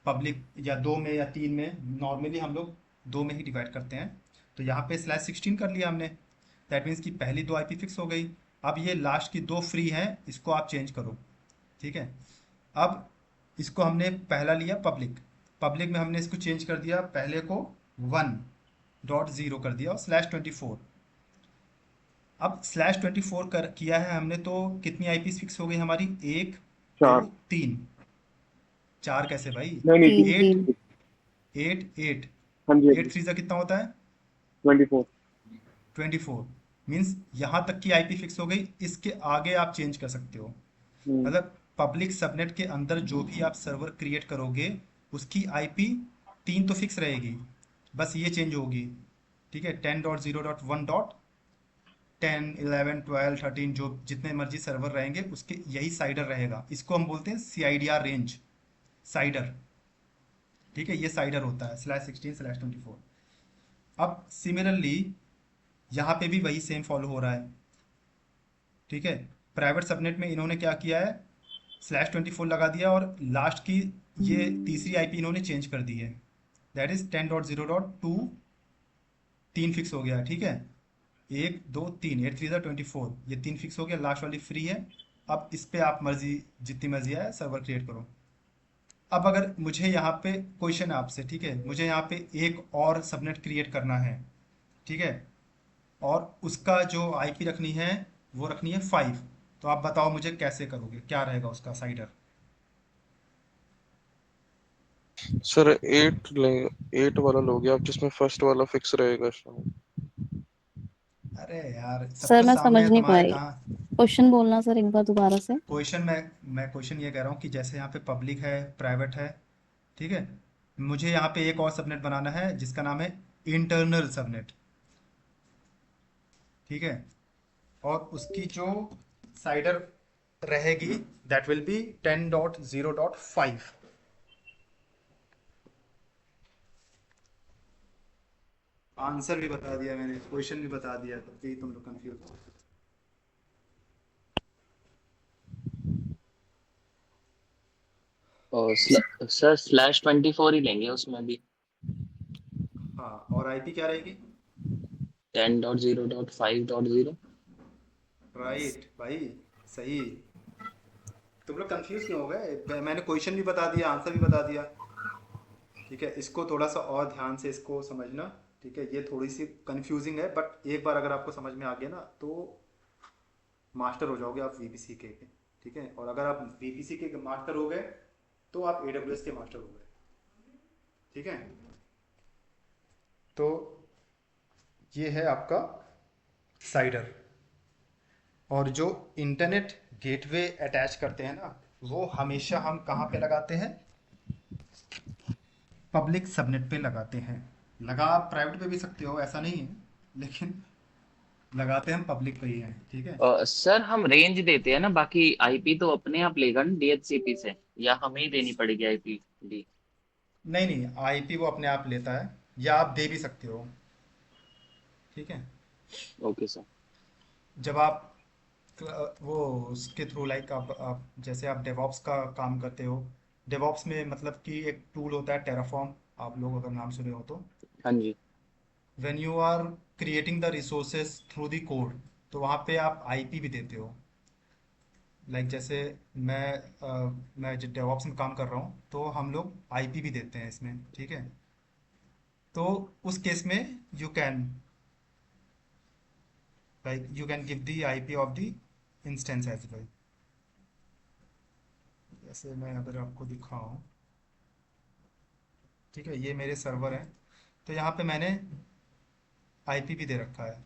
पब्लिक या 2 में या 3 में। नॉर्मली हम लोग 2 में ही डिवाइड करते हैं। तो यहाँ पे स्लैश 16 कर लिया हमने। दैट मीन्स कि पहली 2 आईपी फिक्स हो गई। अब ये लास्ट की 2 फ्री हैं, इसको आप चेंज करो, ठीक है। अब इसको हमने पहला लिया पब्लिक, पब्लिक में हमने इसको चेंज कर दिया, पहले को 1.0 कर दिया और स्लैश 24। अब स्लैश 24 कर किया है हमने, तो कितनी आईपीस फिक्स हो गई हमारी? 1, 2, 4। 3। 4 कैसे भाई? नहीं नहीं, 3 एट, 3। 8, 8, हाँ जी हाँ 8 जी। 3 का कितना होता है? 24। 24। मीन्स यहाँ तक की आईपी फिक्स हो गई, इसके आगे आप चेंज कर सकते हो। हम्म। मतलब पब्लिक सबनेट के अंदर जो भी आप सर्वर क्रिएट करोगे, उसकी आईपी 3 तो फिक्स रहेगी, बस ये चेंज होगी, ठीक है। 10.0.1.10, 11, 12, 13, जो जितने मर्जी सर्वर रहेंगे उसके यही साइडर रहेगा। इसको हम बोलते हैं CIDR रेंज, साइडर, ठीक है, ये साइडर होता है स्लैश 16 स्लैश 24। अब सिमिलरली यहाँ पे भी वही सेम फॉलो हो रहा है, ठीक है। प्राइवेट सबनेट में इन्होंने क्या किया है, स्लैश 24 लगा दिया, और लास्ट की ये तीसरी आईपी इन्होंने चेंज कर दी है। दैट इज 10.0.2, 3 फिक्स हो गया, ठीक है। 1, 2, 3, 8 3 24, ये 3 फिक्स हो गया, लास्ट वाली फ्री है। अब इस पे आप मर्जी, जितनी मर्जी है सर्वर क्रिएट करो। अब अगर मुझे यहाँ पे क्वेश्चन है आपसे, ठीक है, मुझे यहाँ पे एक और सबनेट क्रिएट करना है, ठीक है, और उसका जो आईपी रखनी है वो रखनी है 5। तो आप बताओ मुझे कैसे करोगे, क्या रहेगा उसका साइडर? सर 8 ले, 8 वाला लोगे आप, जिसमें फर्स्ट वाला फिक्स रहेगा शायद। अरे यार, सब सर कुछ मैं सामने समझ है नहीं तुम्हारे, पाई, कहाँ? क्वेश्चन बोलना सर एक बार दोबारा से। क्वेश्चन मैं क्वेश्चन ये कह रहा हूँ कि जैसे यहाँ पे पब्लिक है, प्राइवेट है, ठीक है, मुझे यहाँ पे एक और सबनेट बनाना है जिसका नाम है इंटरनल सबनेट, ठीक है। और उसकी जो साइडर रहेगी, दैट विल बी 10.0.5। आंसर भी बता दिया मैंने, क्वेश्चन भी बता दिया, तब भी तुम लोग कंफ्यूज हो। और सर /24 ही लेंगे उसमें भी। हाँ, और आईपी क्या रहेगी? 10.0.5.0। राइट भाई, सही। तुम लोग कंफ्यूज क्यों हो गए? मैंने क्वेश्चन भी बता दिया, आंसर भी बता दिया, ठीक है। इसको थोड़ा सा और ध्यान से इसको समझना, ठीक है। ये थोड़ी सी कंफ्यूजिंग है, बट एक बार अगर आपको समझ में आ गया ना, तो मास्टर हो जाओगे आप वीपीसी के, ठीक है। और अगर आप वीपीसी के मास्टर हो गए तो आप एडब्ल्यूएस के मास्टर हो गए, ठीक है। तो ये है आपका साइडर। और जो इंटरनेट गेटवे अटैच करते हैं ना, वो हमेशा हम कहाँ पे लगाते हैं? पब्लिक सबनेट पे लगाते हैं। लगा आप प्राइवेट पे भी सकते हो, ऐसा नहीं है, लेकिन लगाते हम पब्लिक पे ही हैं, ठीक है। सर हम रेंज देते हैं ना, बाकी आईपी तो अपने आप लेगा ना DHCP से, या हमें ही देनी पड़ेगी आईपी डी? नहीं नहीं, आईपी वो अपने आप लेता है, या आप दे भी सकते हो, ठीक है। Okay sir. जब आप वो उसके थ्रू, लाइक आप जैसे आप डेवॉप्स का काम करते हो, डेवॉप्स में मतलब कि एक टूल होता है टेराफॉर्म, आप लोग अगर नाम सुने हो तो। हाँ जी। When you are creating the resources through the code, तो वहाँ पे आप आईपी भी देते हो। लाइक जैसे मैं मैं जो डेवऑप्स में काम कर रहा हूँ तो हम लोग आईपी भी देते हैं इसमें, ठीक है। तो उस केस में you can, like you can give the IP of the instance as well. जैसे मैं अगर आपको दिखाऊं, ठीक है, ये मेरे सर्वर हैं, तो यहाँ पे मैंने आईपी भी दे रखा है।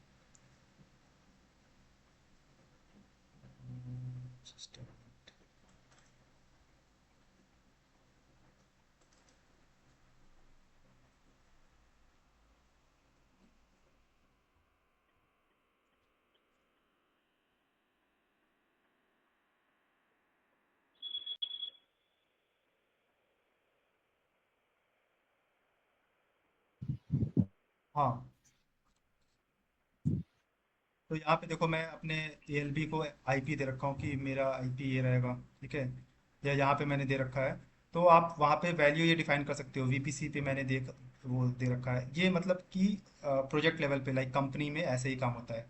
सिस्टम, हाँ। तो यहाँ पे देखो मैं अपने एएलबी को आईपी दे रखा हूँ कि मेरा आईपी ये रहेगा, ठीक है। या यहाँ पे मैंने दे रखा है, तो आप वहाँ पे वैल्यू ये डिफाइन कर सकते हो। वीपीसी पे मैंने वो दे रखा है। ये मतलब कि प्रोजेक्ट लेवल पे, लाइक कंपनी में ऐसे ही काम होता है।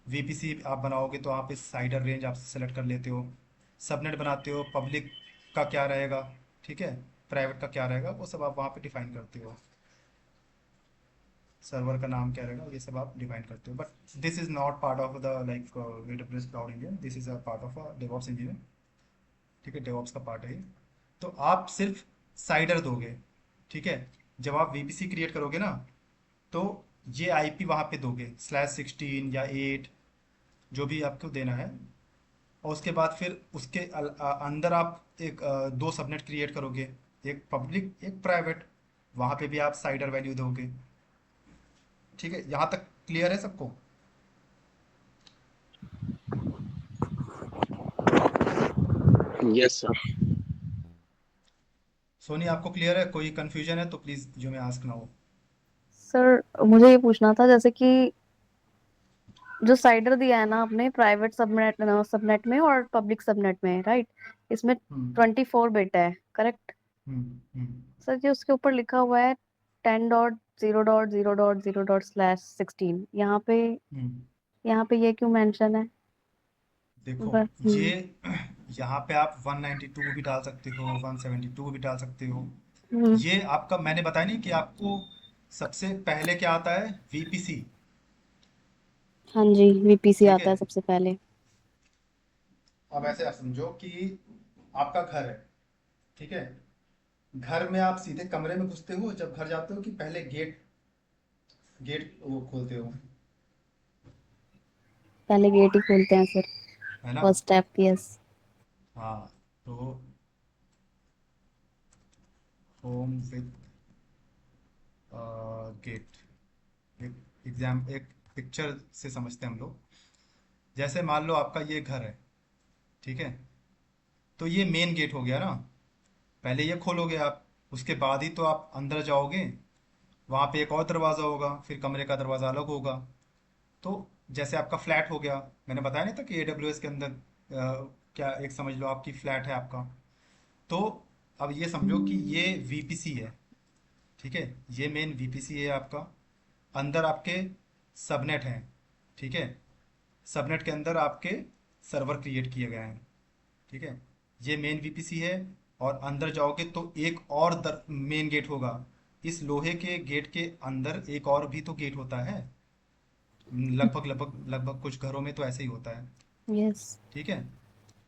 वीपीसी आप बनाओगे तो आप इस साइडर रेंज आप सेलेक्ट कर लेते हो। सबनेट बनाते हो, पब्लिक का क्या रहेगा, ठीक है, प्राइवेट का क्या रहेगा, वो सब आप वहाँ पे डिफाइन करते हो। सर्वर का नाम क्या रहेगा, ये सब आप डिफाइन करते हो। But this is not part of the like AWS cloud engine, this is a part of a DevOps engineer, ठीक है, डेवऑप्स का पार्ट है ये। तो आप सिर्फ साइडर दोगे, ठीक है। जब आप वीपीसी क्रिएट करोगे ना, तो ये आईपी वहाँ पे दोगे /16 या 8, जो भी आपको देना है। और उसके बाद फिर उसके अंदर आप दो सबनेट क्रिएट करोगे, एक पब्लिक एक प्राइवेट। वहाँ पे भी आप साइडर वैल्यू दोगे, ठीक है। यहाँ तक क्लियर है सबको? Yes sir. सोनी आपको क्लियर है? कोई कंफ्यूजन है तो प्लीज जो मैं आस्क ना हो। सर मुझे ये पूछना था, जैसे कि जो साइडर दिया है ना आपने, प्राइवेट सबनेट सबनेट में और पब्लिक सबनेट में, राइट? इसमें हम्म 24 बिट है, करेक्ट? हम्म। सर जी उसके ऊपर लिखा हुआ है 10.0.0.0.0/16, हम्म यहाँ पे ये क्यों मेंशन है? देखो, बस ये यहाँ पे आप 192 भी डाल सकते हो, 172 भी डाल सकते हो। हम्म, ये आपका मैंने बताया नहीं कि आपको सबसे पहले क्या आता है, वीपीसी, हाँ जी, वीपीसी ठीक आता है। है सबसे पहले। अब ऐसे आप समझो कि आपका घर है, ठीक है। घर में आप सीधे कमरे में घुसते हो जब घर जाते हो, कि पहले गेट गेट वो खोलते हो, पहले गेट ही खोलते हैं सर, है ना? First step, yes. हाँ। तो होम विद गेट, एक पिक्चर से समझते हैं हम लोग। जैसे मान लो आपका ये घर है, ठीक है। तो ये मेन गेट हो गया ना, पहले ये खोलोगे आप, उसके बाद ही तो आप अंदर जाओगे। वहाँ पे एक और दरवाज़ा होगा, फिर कमरे का दरवाज़ा अलग होगा। तो जैसे आपका फ्लैट हो गया, मैंने बताया नहीं था कि AWS के अंदर क्या, एक समझ लो आपकी फ्लैट है आपका। तो अब ये समझो कि ये वीपीसी है, ठीक है। ये मेन वीपीसी है आपका। अंदर आपके सबनेट हैं, ठीक है। सबनेट के अंदर आपके सर्वर क्रिएट किए गए हैं, ठीक है। ये मेन वीपीसी है। और अंदर जाओगे तो एक और मेन गेट होगा। इस लोहे के गेट के अंदर एक और भी तो गेट होता है, लगभग लगभग लगभग कुछ घरों में तो ऐसे ही होता है, यस। ठीक है।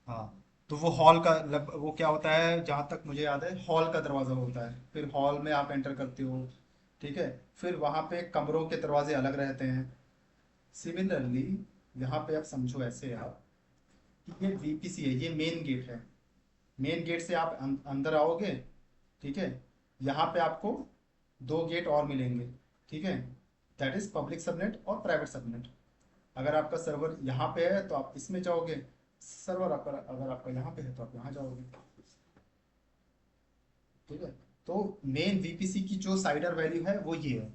हाँ। तो वो हॉल का वो क्या होता है, जहाँ तक मुझे याद है हॉल का दरवाज़ा होता है, फिर हॉल में आप एंटर करते हो, ठीक है। फिर वहाँ पे कमरों के दरवाजे अलग रहते हैं। सिमिलरली यहाँ पे आप समझो ऐसे आप कि ये वीपीसी है, ये मेन गेट है। मेन गेट से आप अंदर आओगे, ठीक है। यहाँ पे आपको दो गेट और मिलेंगे, ठीक है। दैट इज पब्लिक सबनेट और प्राइवेट सबनेट। अगर आपका सर्वर यहाँ पे है तो आप इसमें जाओगे, सर्वर आपका अगर आपका यहाँ पे है तो आप यहाँ जाओगे, ठीक है। तो मेन वीपीसी की जो साइडर वैल्यू है वो ये है,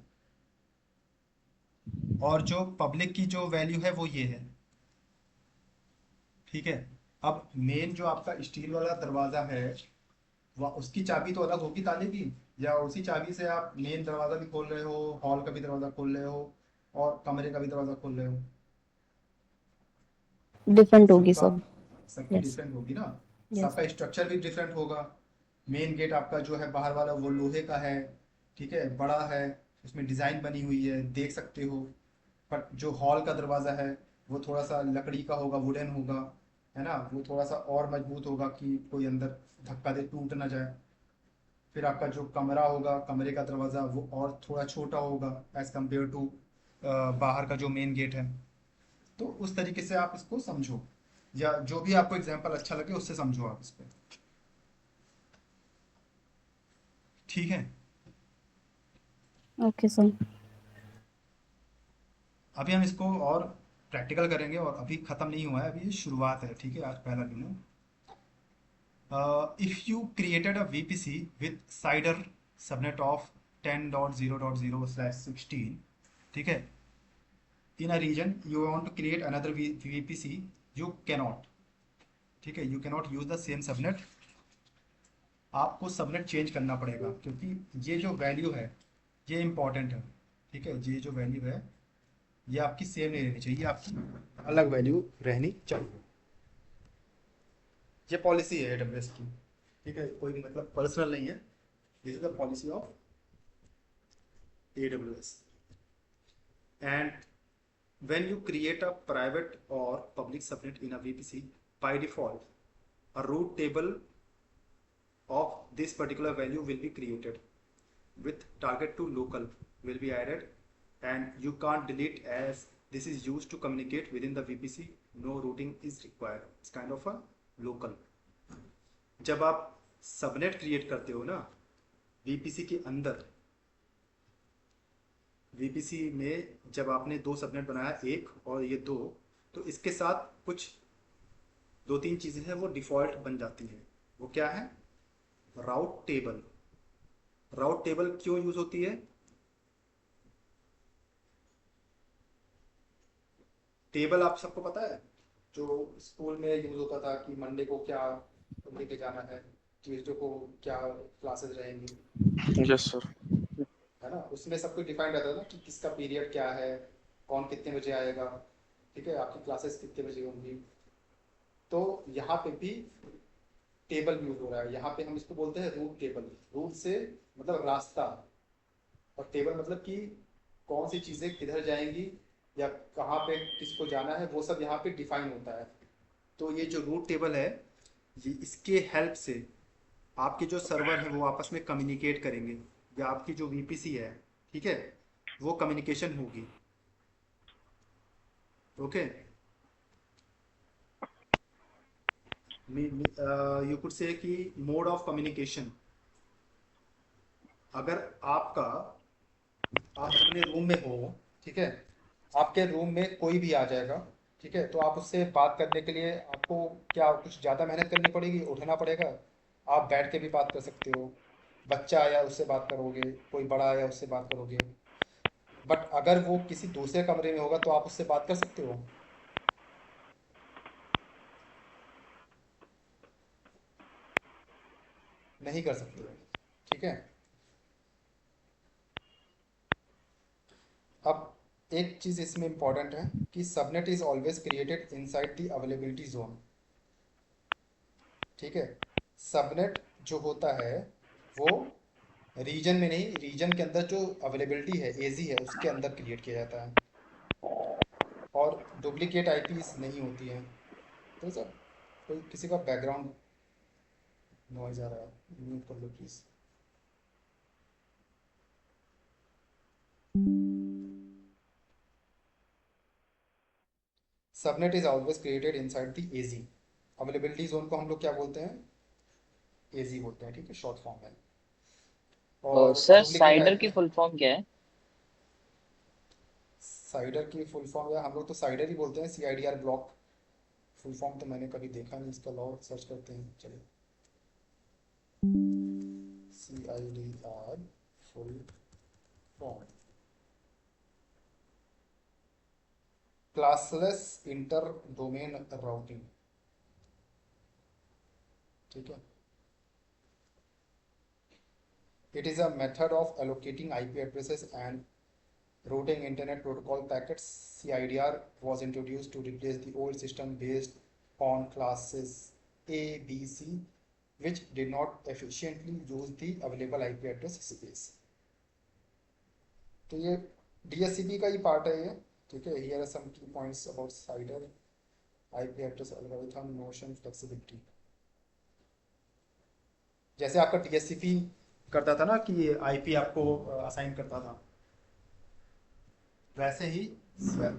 और जो पब्लिक की जो वैल्यू है वो ये है, ठीक है। अब मेन जो आपका स्टील वाला दरवाजा है, उसकी चाबी तो अलग होगी ताले की, या उसी चाबी से आप मेन दरवाजा भी खोल रहे हो, हॉल का भी दरवाजा खोल रहे हो, और कमरे का भी दरवाजा खोल रहे हो? डिफरेंट होगी सबका, सब। सबकी यस। डिफरेंट होगी ना। यस। सबका स्ट्रक्चर भी डिफरेंट होगा। मेन गेट आपका जो है बाहर वाला वो लोहे का है, ठीक है, बड़ा है, उसमें डिज़ाइन बनी हुई है, देख सकते हो। पर जो हॉल का दरवाज़ा है वो थोड़ा सा लकड़ी का होगा, वुडन होगा, है ना, वो थोड़ा सा और मजबूत होगा कि कोई अंदर धक्का दे टूट ना जाए। फिर आपका जो कमरा होगा, कमरे का दरवाज़ा वो और थोड़ा छोटा होगा एज़ कम्पेयर टू बाहर का जो मेन गेट है। तो उस तरीके से आप इसको समझो, या जो भी आपको एग्जांपल अच्छा लगे उससे समझो आप इसको। ठीक है। Okay sir. अभी हम इसको और प्रैक्टिकल करेंगे, और अभी ख़त्म नहीं हुआ है, अभी ये शुरुआत है, ठीक है, आज पहला दिन है। If you created a VPC with CIDR subnet of 10.0.0/16, ठीक है, in a region you want to create another VPC, you cannot, ठीक है, you cannot use the same subnet। आपको सबनेट चेंज करना पड़ेगा, क्योंकि ये जो वैल्यू है ये इंपॉर्टेंट है, ठीक है, ये जो वैल्यू है ये आपकी सेम नहीं रहनी चाहिए, आपकी अलग वैल्यू रहनी चाहिए। ये पॉलिसी है AWS की, ठीक है, कोई मतलब पर्सनल नहीं है, this is the policy of AWS। And when you create a private or public subnet in a VPC, by default a root table of this particular value will be created with target to local will be added, and you can't delete as this is used to communicate within the VPC. No routing is required. It's kind of a local। जब आप subnet create करते हो ना VPC के अंदर, VPC में जब आपने दो सबनेट बनाया, एक और ये दो, तो इसके साथ कुछ दो तीन चीज़ें हैं वो डिफ़ॉल्ट बन जाती हैं। वो क्या है? राउट टेबल। राउट टेबल क्यों यूज़ होती है? टेबल आप सबको पता है, जो स्कूल में यूज़ होता था कि मंडे को क्या लेके जाना है, ट्यूसडे को क्या क्लासेस रहेंगी, यस सर। है ना, उसमें सब कुछ डिफाइंड रहता था ना कि किसका पीरियड क्या है, कौन कितने बजे आएगा, ठीक है, आपकी क्लासेस कितने बजे होंगी। तो यहाँ पे भी टेबल यूज हो रहा है, यहाँ पे हम इसको बोलते हैं रूट टेबल। रूट से मतलब रास्ता, और टेबल मतलब कि कौन सी चीज़ें किधर जाएंगी या कहाँ पे किसको जाना है, वो सब यहाँ पे डिफाइन होता है। तो ये जो रूट टेबल है, ये इसके हेल्प से आपके जो सर्वर है वो आपस में कम्युनिकेट करेंगे, या आपकी जो VPC है, ठीक है, वो कम्युनिकेशन होगी। ओके, यू कुड से कि मोड ऑफ कम्युनिकेशन। अगर आपका, आप अपने रूम में हो, ठीक है, आपके रूम में कोई भी आ जाएगा, ठीक है, तो आप उससे बात करने के लिए आपको क्या कुछ ज़्यादा मेहनत करनी पड़ेगी, उठना पड़ेगा? आप बैठ के भी बात कर सकते हो, बच्चा आया उससे बात करोगे, कोई बड़ा आया उससे बात करोगे। बट अगर वो किसी दूसरे कमरे में होगा तो आप उससे बात कर सकते हो? नहीं कर सकते हो, ठीक है। अब एक चीज़ इसमें इंपॉर्टेंट है कि subnet is always created inside the availability zone, ठीक है। सबनेट जो होता है वो रीजन में नहीं, रीजन के अंदर जो अवेलेबिलिटी है, एजी है, उसके अंदर क्रिएट किया जाता है, और डुप्लीकेट आईपीज नहीं होती हैं। तो सर, कोई किसी का बैकग्राउंड नॉइज आ रहा है, म्यूट कर लो please. Subnet is always created inside the AZ. Availability zone को हम लोग क्या बोलते हैं? एजी बोलते हैं, ठीक है, शॉर्ट फॉर्म है। और सर डुप्लीकेट साइडर आईपी, की फुल फॉर्म क्या है? साइडर की फुल फॉर्म, या हम लोग तो साइडर ही बोलते हैं, CIDR ब्लॉक। फुल फॉर्म तो मैंने कभी देखा नहीं इसका, लॉ सर्च करते हैं चलिए। CIDR full form, classless inter domain routing, ठीक है। It is a method of allocating IP addresses and routing Internet Protocol packets. CIDR was introduced to replace the old system based on classes A, B, C, which did not efficiently use the available IP address space. तो ये DSCP का ही part है ये, ठीक है. Here are some key points about CIDR, IP address algorithm, notion, flexibility. जैसे आपका DSCP करता था ना कि IP आपको असाइन करता था, वैसे ही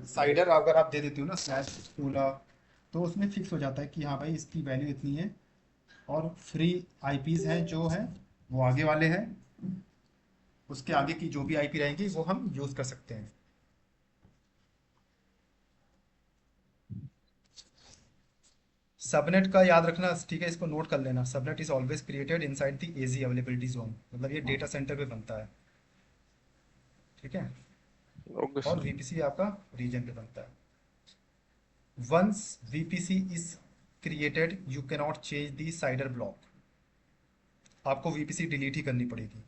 साइडर अगर आप दे देते हो ना स्लैश 16, तो उसमें फिक्स हो जाता है कि हाँ भाई इसकी वैल्यू इतनी है, और फ्री आईपीज हैं जो हैं वो आगे वाले हैं, उसके आगे की जो भी आईपी रहेंगी वो हम यूज़ कर सकते हैं. सबनेट का याद रखना, ठीक है, इसको नोट कर लेना. Subnet is always created inside the AZ availability zone, मतलब ये डेटा सेंटर पे बनता है, ठीक है, ओके और सर. वीपीसी आपका रीजन पे बनता है. Once VPC is created you can not change the CIDR block. आपको वीपीसी डिलीट ही करनी पड़ेगी.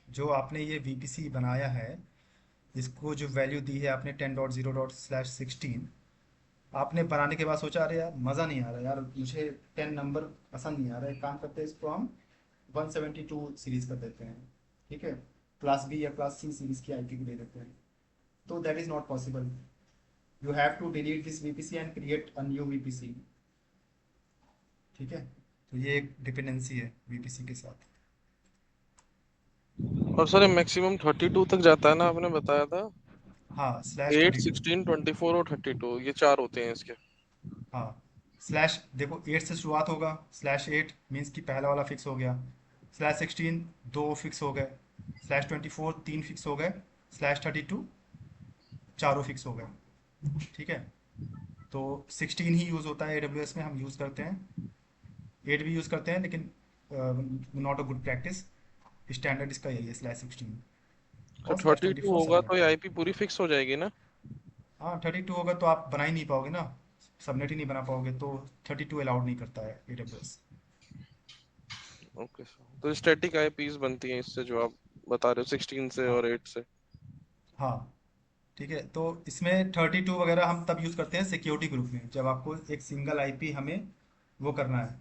जो आपने ये वीपीसी बनाया है, इसको जो वैल्यू दी है आपने 10.0./16, आपने बनाने के बाद सोचा अरे यार मज़ा नहीं आ रहा यार, मुझे 10 नंबर पसंद नहीं आ रहा है, काम करते हैं इसको हम 172 सीरीज़ कर देते हैं, ठीक है, क्लास बी या क्लास सी सीरीज़ की आईपी को दे देते हैं. तो that is not possible. You have to delete this VPC and create a new VPC, ठीक है. तो ये एक डिपेंडेंसी है वीपीसी के साथ. और सर मैक्सिमम 32 तक जाता है ना, आपने बताया था. हाँ, 8, /32. 16, 24 और 32, ये चार होते हैं इसके. हाँ, स्लैश देखो 8 से शुरुआत होगा, /8 मीन्स कि पहला वाला फिक्स हो गया, /16 दो फिक्स हो गए, /24 तीन फिक्स हो गए, /32 चारों फिक्स हो गए, ठीक है. तो 16 ही यूज़ होता है AWS में, हम यूज़ करते हैं. 8 भी यूज़ करते हैं लेकिन not a good practice. Standard इसका यही है /16 तो और 32 /24 होगा तो सबनेट. ये आईपी पूरी फिक्स हो जाएगी ना. हाँ, 32 होगा तो आप बना ही नहीं पाओगे ना, सबनेट ही नहीं बना पाओगे, तो 32 अलाउड नहीं करता है AWS. Okay sir. तो स्टैटिक आईपीज बनती हैं इससे, जो आप बता रहे हो 16 से हाँ और 8 से. हाँ, ठीक है. तो इसमें 32 वगैरह हम तब यूज़ करते हैं सिक्योरिटी ग्रुप में, जब आपको एक सिंगल आईपी हमें वो करना है,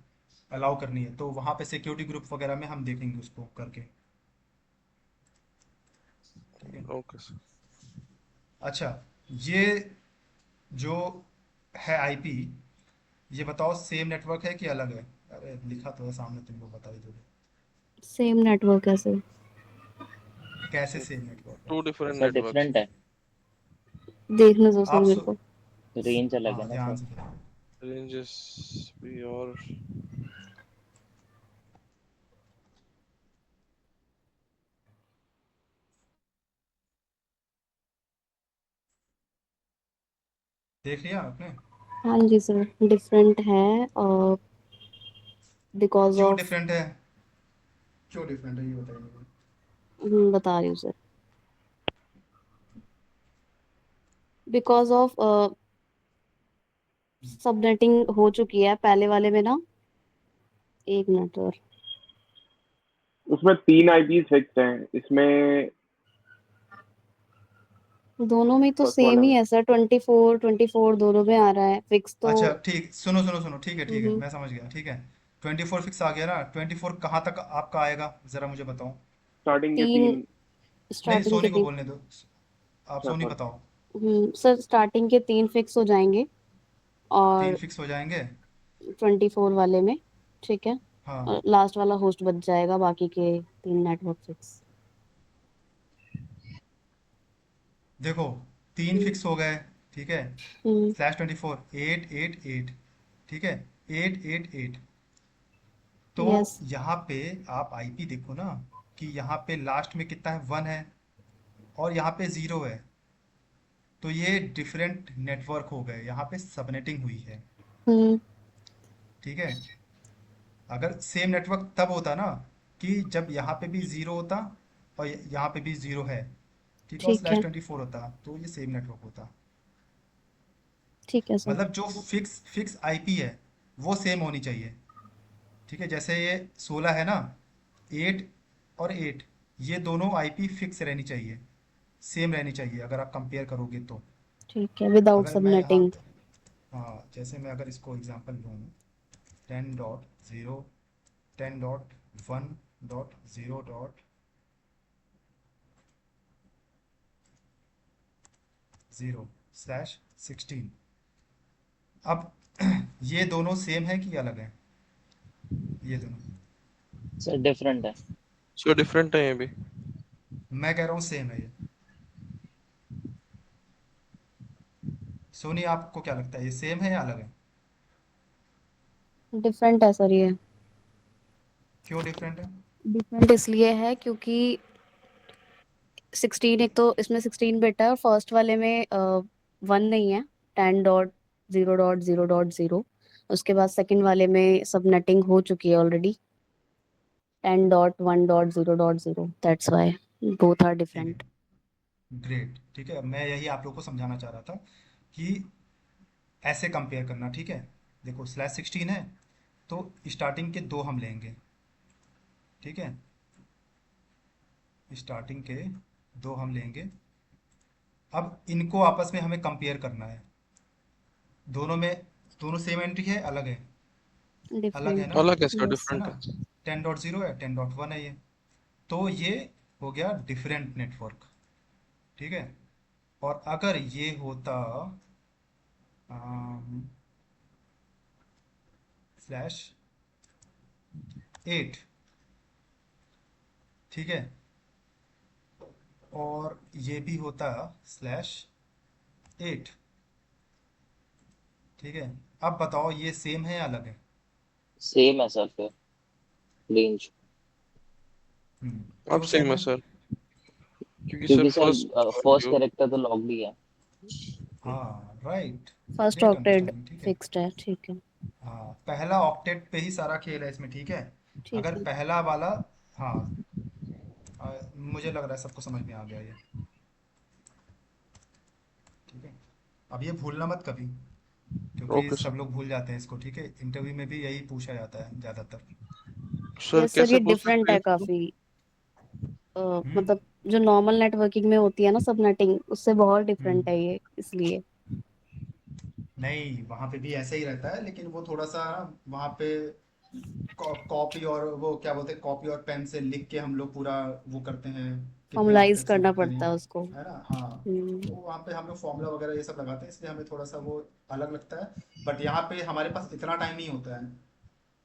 अलाउ करनी है, तो वहाँ पे सिक्योरिटी ग्रुप वगैरह में हम देखेंगे उसको करके, ठीक है. Okay sir. अच्छा, ये जो है आईपी, ये बताओ सेम नेटवर्क है कि अलग है? अरे लिखा तो है सामने, तुमको बता ही दोगे. सेम नेटवर्क है सर. कैसे सेम नेटवर्क है? Two different sir networks. Different है, देखने दो सर आप मेरे सो को. रेंज अलग है हाँ, ना ध्यान सर. से देखो. रेंजेस भी. और देख लिया आपने? हाँ जी सर, डिफरेंट है बिकॉज क्यों ऑफ. डिफरेंट है? क्यों डिफरेंट है ये बताइए मुझे. बता रही हूँ सर. बिकॉज ऑफ सबनेटिंग हो चुकी है पहले वाले में ना. एक मिनट सर. उसमें 3 आईपीज फिक्स हैं, इसमें दोनों में तो फर्स्ट सेम वाले ही में है सर. 24 दोनों में आ रहा है फिक्स तो. अच्छा ठीक, सुनो सुनो सुनो, ठीक है, हम्म, मैं समझ गया, ठीक है. 24 फिक्स आ गया ना, 24 कहाँ तक आपका आएगा ज़रा मुझे बताओ. स्टार्टिंग के तीन. 3. नहीं, स्टार्टिंग के सोनी को तीन. बोलने दो, आप अच्छा सोनी सॉरी. बताओ. सर स्टार्टिंग के 3 फिक्स हो जाएंगे. 3 और फिक्स हो जाएंगे. 24 वाले में. ठीक है. हाँ, और लास्ट वाला होस्ट बच जाएगा, बाकी के 3 नेटवर्क फिक्स. देखो 3 हम्म. फिक्स हो गए, ठीक है. हम्म. /24 888, ठीक है, 888. तो यस. यहाँ पे आप आईपी देखो ना, कि यहाँ पे लास्ट में कितना है, 1 है, और यहाँ पे 0 है. तो ये डिफरेंट नेटवर्क हो गए, यहाँ पे सबनेटिंग हुई है, हम्म. ठीक है. अगर सेम नेटवर्क तब होता ना, कि जब यहाँ पे भी 0 होता और यहाँ पे भी 0 है, ठीक है, और ठीक है. /24 होता, तो ये सेम नेटवर्क होता. ठीक है सर. मतलब जो फिक्स आईपी है वो सेम होनी चाहिए, ठीक है. जैसे ये 16 है ना, 8 और 8 ये दोनों आईपी फिक्स रहनी चाहिए, सेम रहनी चाहिए अगर आप कंपेयर करोगे तो। ठीक है, विदाउट अगर मैं यहाँ सबनेटिंग। हाँ, जैसे मैं अगर इसको एग्जांपल लूँ 10.0 10.1.0/16। अब ये दोनों सेम है कि अलग है, ये दोनों? सर डिफरेंट है। सर डिफरेंट है ये भी। मैं कह रहा हूँ सेम है ये। सोनी, आपको क्या लगता है, ये सेम है या अलग है? डिफरेंट है सर ये। क्यों डिफरेंट है? डिफरेंट इसलिए है क्योंकि 16, एक तो इसमें 16 बिट है और फर्स्ट वाले में 1 नहीं है, 10.0.0.0। उसके बाद सेकंड वाले में सबनेटिंग हो चुकी है already, 10.1.0.0। That's why both are ठीक है, डिफरेंट। ग्रेट। ठीक है, मैं यही आप लोग को समझाना चाह रहा था कि ऐसे कंपेयर करना। ठीक है, देखो /16 है तो स्टार्टिंग के दो हम लेंगे। ठीक है, स्टार्टिंग के दो हम लेंगे। अब इनको आपस में हमें कंपेयर करना है, दोनों में, दोनों सेम एंट्री है, अलग है? अलग है डिफरेंट ना? है, अलग है सर, यस। है डिफरेंट ना? है। 10.0 है, 10.1 है ये। तो ये हो गया डिफरेंट नेटवर्क। ठीक है, और अगर ये होता /8, ठीक है, और ये भी होता /8, ठीक है, अब बताओ ये सेम है या अलग है? सेम है सर फिर, रेंज। अब क्यों सेम सेम है है? सर, क्योंकि सर क्योंकि sir first first value. Character तो लॉक्ड ही है। हाँ, right. First great octet understanding. ठीक है, फिक्स्ड है, ठीक है। हाँ, पहला ऑक्टेट पे ही सारा खेल है इसमें। ठीक है, ठीक अगर है। पहला वाला, हाँ, मुझे लग रहा है सबको समझ में आ गया ये। ठीक है, अब ये भूलना मत कभी, क्योंकि ओके सब सर। लोग भूल जाते हैं इसको। ठीक है, इंटरव्यू में भी यही पूछा जाता है ज़्यादातर। सर यस सर, कैसे ये पूछ डिफरेंट सकते हैं है इसको? काफी। हम्म मतलब जो नॉर्मल नेटवर्किंग में होती है ना सबनेटिंग, उससे बहुत डिफरेंट हम्म है ये, इसलिए। नहीं, वहाँ पे भी ऐसा ही रहता है, लेकिन वो थोड़ा सा वहाँ पे कॉपी और वो क्या बोलते हैं, कॉपी और पेन से लिख के हम लोग पूरा वो करते हैं, कितने फॉर्मलाइज ऑक्टेट्स हैं करना कितने नहीं, पड़ता है उसको। है ना? हाँ, तो वहाँ पे हम लोग फॉर्मूला वगैरह ये सब लगाते हैं, इसलिए हमें थोड़ा सा वो अलग लगता है। बट यहाँ पे हमारे पास इतना टाइम नहीं होता है,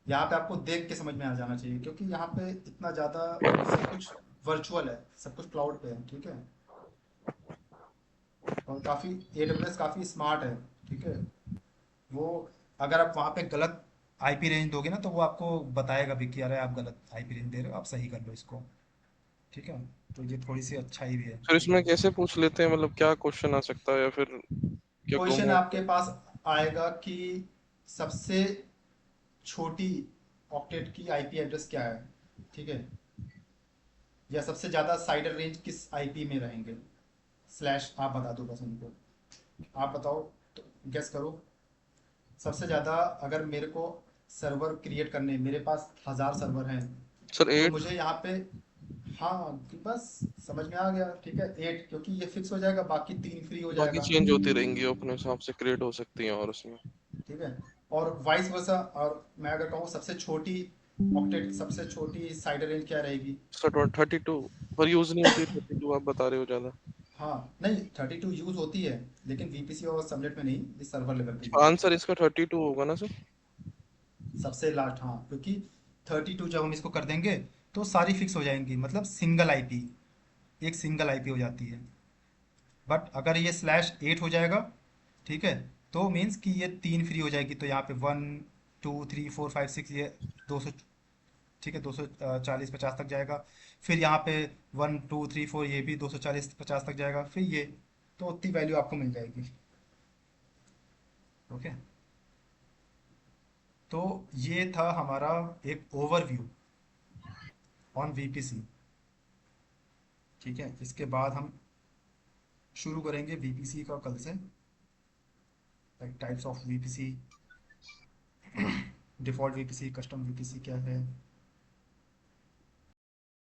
यहाँ पे आपको देख के समझ में आ जाना चाहिए, क्योंकि यहाँ पे इतना ज़्यादा सब कुछ वर्चुअल है, सब कुछ क्लाउड पे है। ठीक है, और काफ़ी AWS काफ़ी स्मार्ट है। ठीक है, वो अगर आप वहाँ पे गलत आईपी रेंज दोगे ना, तो वो आपको बताएगा भी कि अरे आप गलत आईपी रेंज दे रहे हो, आप सही कर लो इसको। ठीक है, तो ये थोड़ी सी अच्छाई भी है। सर इसमें कैसे पूछ लेते हैं, मतलब क्या क्वेश्चन आ सकता है, या फिर क्या क्वेश्चन प्रोमोट आपके पास आएगा कि सबसे छोटी ऑक्टेट की आईपी एड्रेस क्या है? ठीक है, या सबसे ज़्यादा साइडर रेंज किस आईपी में रहेंगे, स्लैश आप बता दो बस उनको। आप बताओ, तो गेस करो। सबसे ज़्यादा, अगर मेरे को सर्वर क्रिएट करने, मेरे पास 1000 सर्वर हैं, सर तो 8? मुझे यहाँ पे, हाँ, कि बस समझ में आ गया। ठीक है, 8, क्योंकि ये फिक्स हो जाएगा, बाकी 3 फ्री हो बाकी जाएगा। चेंज होती रहेंगी, वो अपने हिसाब से क्रिएट हो सकती हैं और उसमें। ठीक है, और वाइस वर्सा। और मैं अगर कहूँ सबसे छोटी ऑक्टेट, सबसे छोटी साइडर रेंज क्या रहेगी? सर 32 पर यूज नहीं होती, 32 आप बता रहे हो ज्यादा। हाँ, नहीं, 32 यूज़ होती है, लेकिन वीपीसी और सबनेट में नहीं, इस सर्वर लेवल पे यूज़ आंसर होती है। इसका 32 होगा ना सर? सबसे लास्ट, हाँ, क्योंकि 32 जब हम इसको कर देंगे तो सारी फिक्स हो जाएंगी, मतलब सिंगल आईपी, एक सिंगल आईपी हो जाती है। बट अगर ये /8 हो जाएगा, ठीक है, तो मीन्स कि ये 3 फ्री हो जाएगी, तो यहाँ पे 1 2 3 4 5 6, ये 200, ठीक है, 240 50 तक जाएगा। फिर यहाँ पे 1 2 3 4, ये भी 240 50 तक जाएगा, फिर ये, तो उतनी वैल्यू आपको मिल जाएगी। ओके, तो ये था हमारा एक ओवरव्यू ऑन वीपीसी। ठीक है, इसके बाद हम शुरू करेंगे वीपीसी का कल से, like types of VPC, default VPC, custom VPC क्या है,